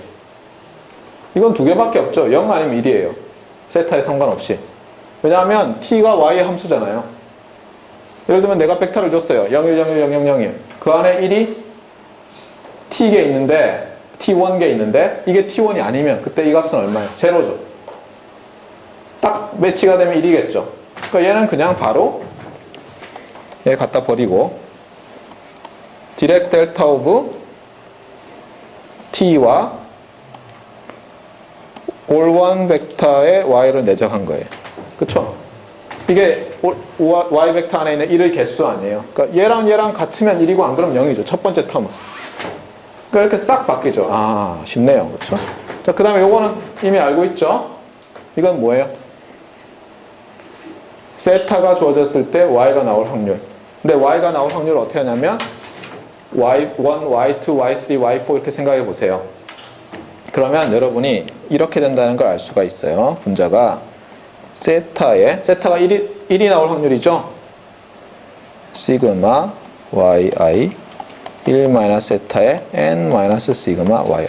이건 2개밖에 없죠. 0 아니면 1이에요. 세타에 상관없이. 왜냐하면 t가 y의 함수잖아요. 예를 들면 내가 벡터를 줬어요. 0, 1, 0, 1, 0, 0, 0, 1. 그 안에 1이 t개 있는데, t1개 있는데, 이게 t1이 아니면 그때 이 값은 얼마예요? 제로죠. 딱 매치가 되면 1이겠죠. 그러니까 얘는 그냥 바로 얘 갖다 버리고 디렉 델타 오브 t와 올1 벡터의 y를 내적한 거예요. 그쵸? 이게 y 벡터 안에 있는 1의 개수 아니에요. 그러니까 얘랑 같으면 1이고 안 그러면 0이죠. 첫 번째 텀은. 그러니까 이렇게 싹 바뀌죠. 아, 쉽네요. 그쵸? 자, 그 다음에 요거는 이미 알고 있죠? 이건 뭐예요? 세타가 주어졌을 때 y가 나올 확률. 근데 y가 나올 확률을 어떻게 하냐면 y1, y2, y3, y4 이렇게 생각해 보세요. 그러면 여러분이 이렇게 된다는 걸 알 수가 있어요. 분자가 세타가 1이 나올 확률이죠. 시그마 yi 1 세타에 n 시그마 yi.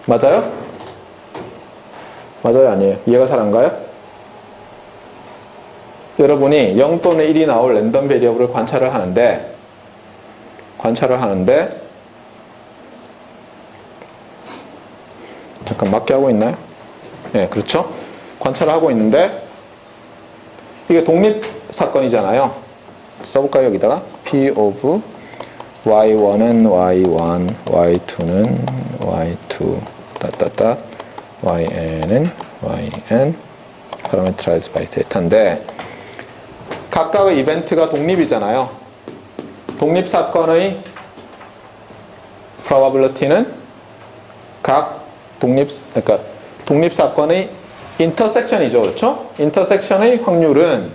맞아요? 맞아요? 아니에요? 이해가 잘 안 가요? 여러분이 0 또는 1이 나올 랜덤 베리어블을 관찰을 하는데 잠깐 맞게 하고 있나요? 네, 그렇죠? 관찰을 하고 있는데 이게 독립 사건이잖아요. 써볼까요? 여기다가 P of y1은 y1, y2는 y2, yn은 yn, parameterized by data인데 각각의 이벤트가 독립이잖아요. 독립 사건의 probability는 그러니까 독립 사건의 인터섹션이죠. 그렇죠? 인터섹션의 확률은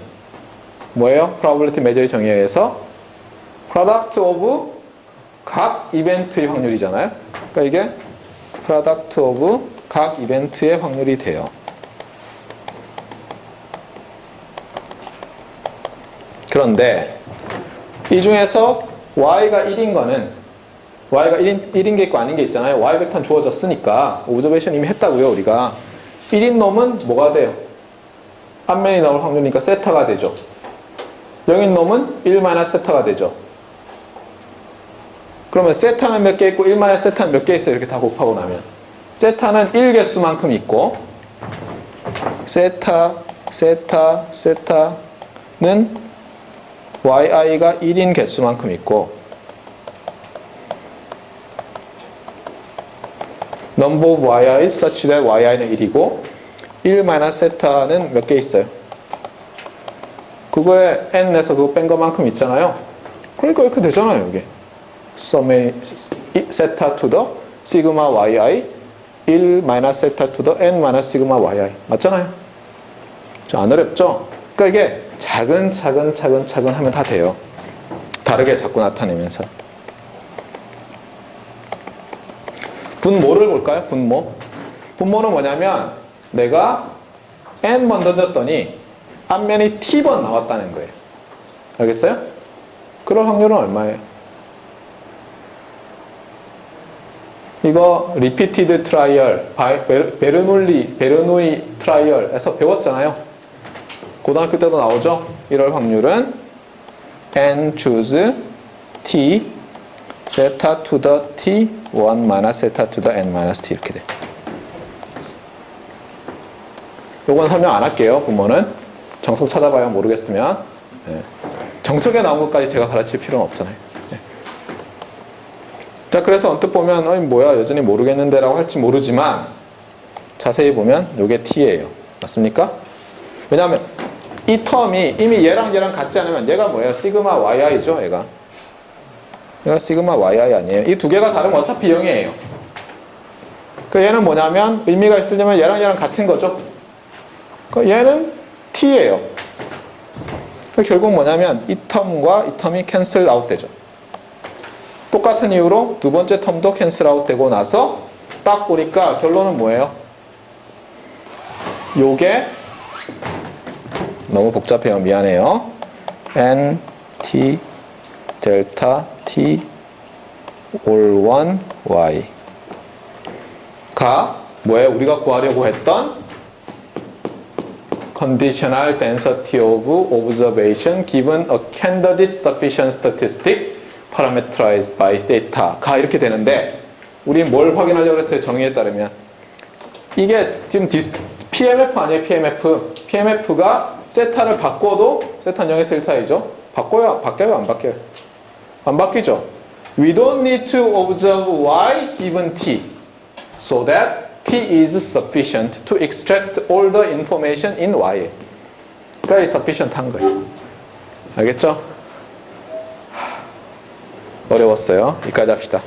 뭐예요? probability measure의 정의에 의해서 product of 각 이벤트의 확률이잖아요. 그러니까 이게 product of 각 이벤트의 확률이 돼요. 그런데 이 중에서 y가 1인 거는 y가 1인 게 있고 아닌 게 있잖아요. y 벡터는 주어졌으니까 오브저베이션 이미 했다고요. 우리가 1인 놈은 뭐가 돼요? 앞면이 나올 확률이니까 세타가 되죠. 0인 놈은 1 세타가 되죠. 그러면 세타는 몇 개 있고 1 세타는 몇 개 있어요? 이렇게 다 곱하고 나면 세타는 1개수만큼 있고 세타는 yi가 1인 개수만큼 있고 number of yi is such that yi는 1이고 1 마이너스 세타는 몇 개 있어요? 그거에 n에서 그거 뺀 것만큼 있잖아요. 그러니까 이렇게 되잖아요, 이게. summation 세타 to the sigma yi 1 마이너스 세타 to the n 마이너스 시그마 yi 맞잖아요. 안 어렵죠? 그러니까 이게 차근차근 하면 다 돼요. 다르게 자꾸 나타내면서. 분모를 볼까요? 분모. 분모는 뭐냐면 내가 n번 던졌더니 앞면이 t번 나왔다는 거예요. 알겠어요? 그럴 확률은 얼마예요? 이거 repeated trial, 베르누이 트라이얼에서 배웠잖아요. 고등학교 때도 나오죠? 이럴 확률은 n choose t 세타 to the t 1 마이너스 세타 to the n 마이너스 t 이렇게 돼. 요건 설명 안 할게요. 분모는 정석 찾아봐야 모르겠으면. 예. 정석에 나온 것까지 제가 가르칠 필요는 없잖아요. 예. 자, 그래서 언뜻 보면 어이 뭐야 여전히 모르겠는데 라고 할지 모르지만 자세히 보면 요게 t예요. 맞습니까? 왜냐하면 이 텀이 이미 얘랑 같지 않으면 얘가 뭐예요? 시그마 yi죠, 얘가. 얘가 시그마 yi 아니에요. 이 두 개가 다르면 어차피 0이에요. 그 얘는 뭐냐면 의미가 있으려면 얘랑 같은 거죠. 그 얘는 t예요. 그 결국 뭐냐면 이 텀과 이 텀이 캔슬 아웃 되죠. 똑같은 이유로 두 번째 텀도 캔슬 아웃 되고 나서 딱 보니까 결론은 뭐예요? 요게 너무 복잡해요. 미안해요. n t 델타 t all 1 y 가 뭐예요? 우리가 구하려고 했던 conditional density of observation given a candidate sufficient statistic parameterized by data 가 이렇게 되는데 우리 뭘 확인하려고 했어요? 정의에 따르면 이게 지금 PMF 아니에요? PMF가 세타를 바꿔도 세타는 0에서 1 사이죠. 바뀌어요? 안 바뀌어요? 안 바뀌죠. We don't need to observe y given t so that t is sufficient to extract all the information in y. 그래야 sufficient 한 거예요. 알겠죠? 어려웠어요. 여기까지 합시다.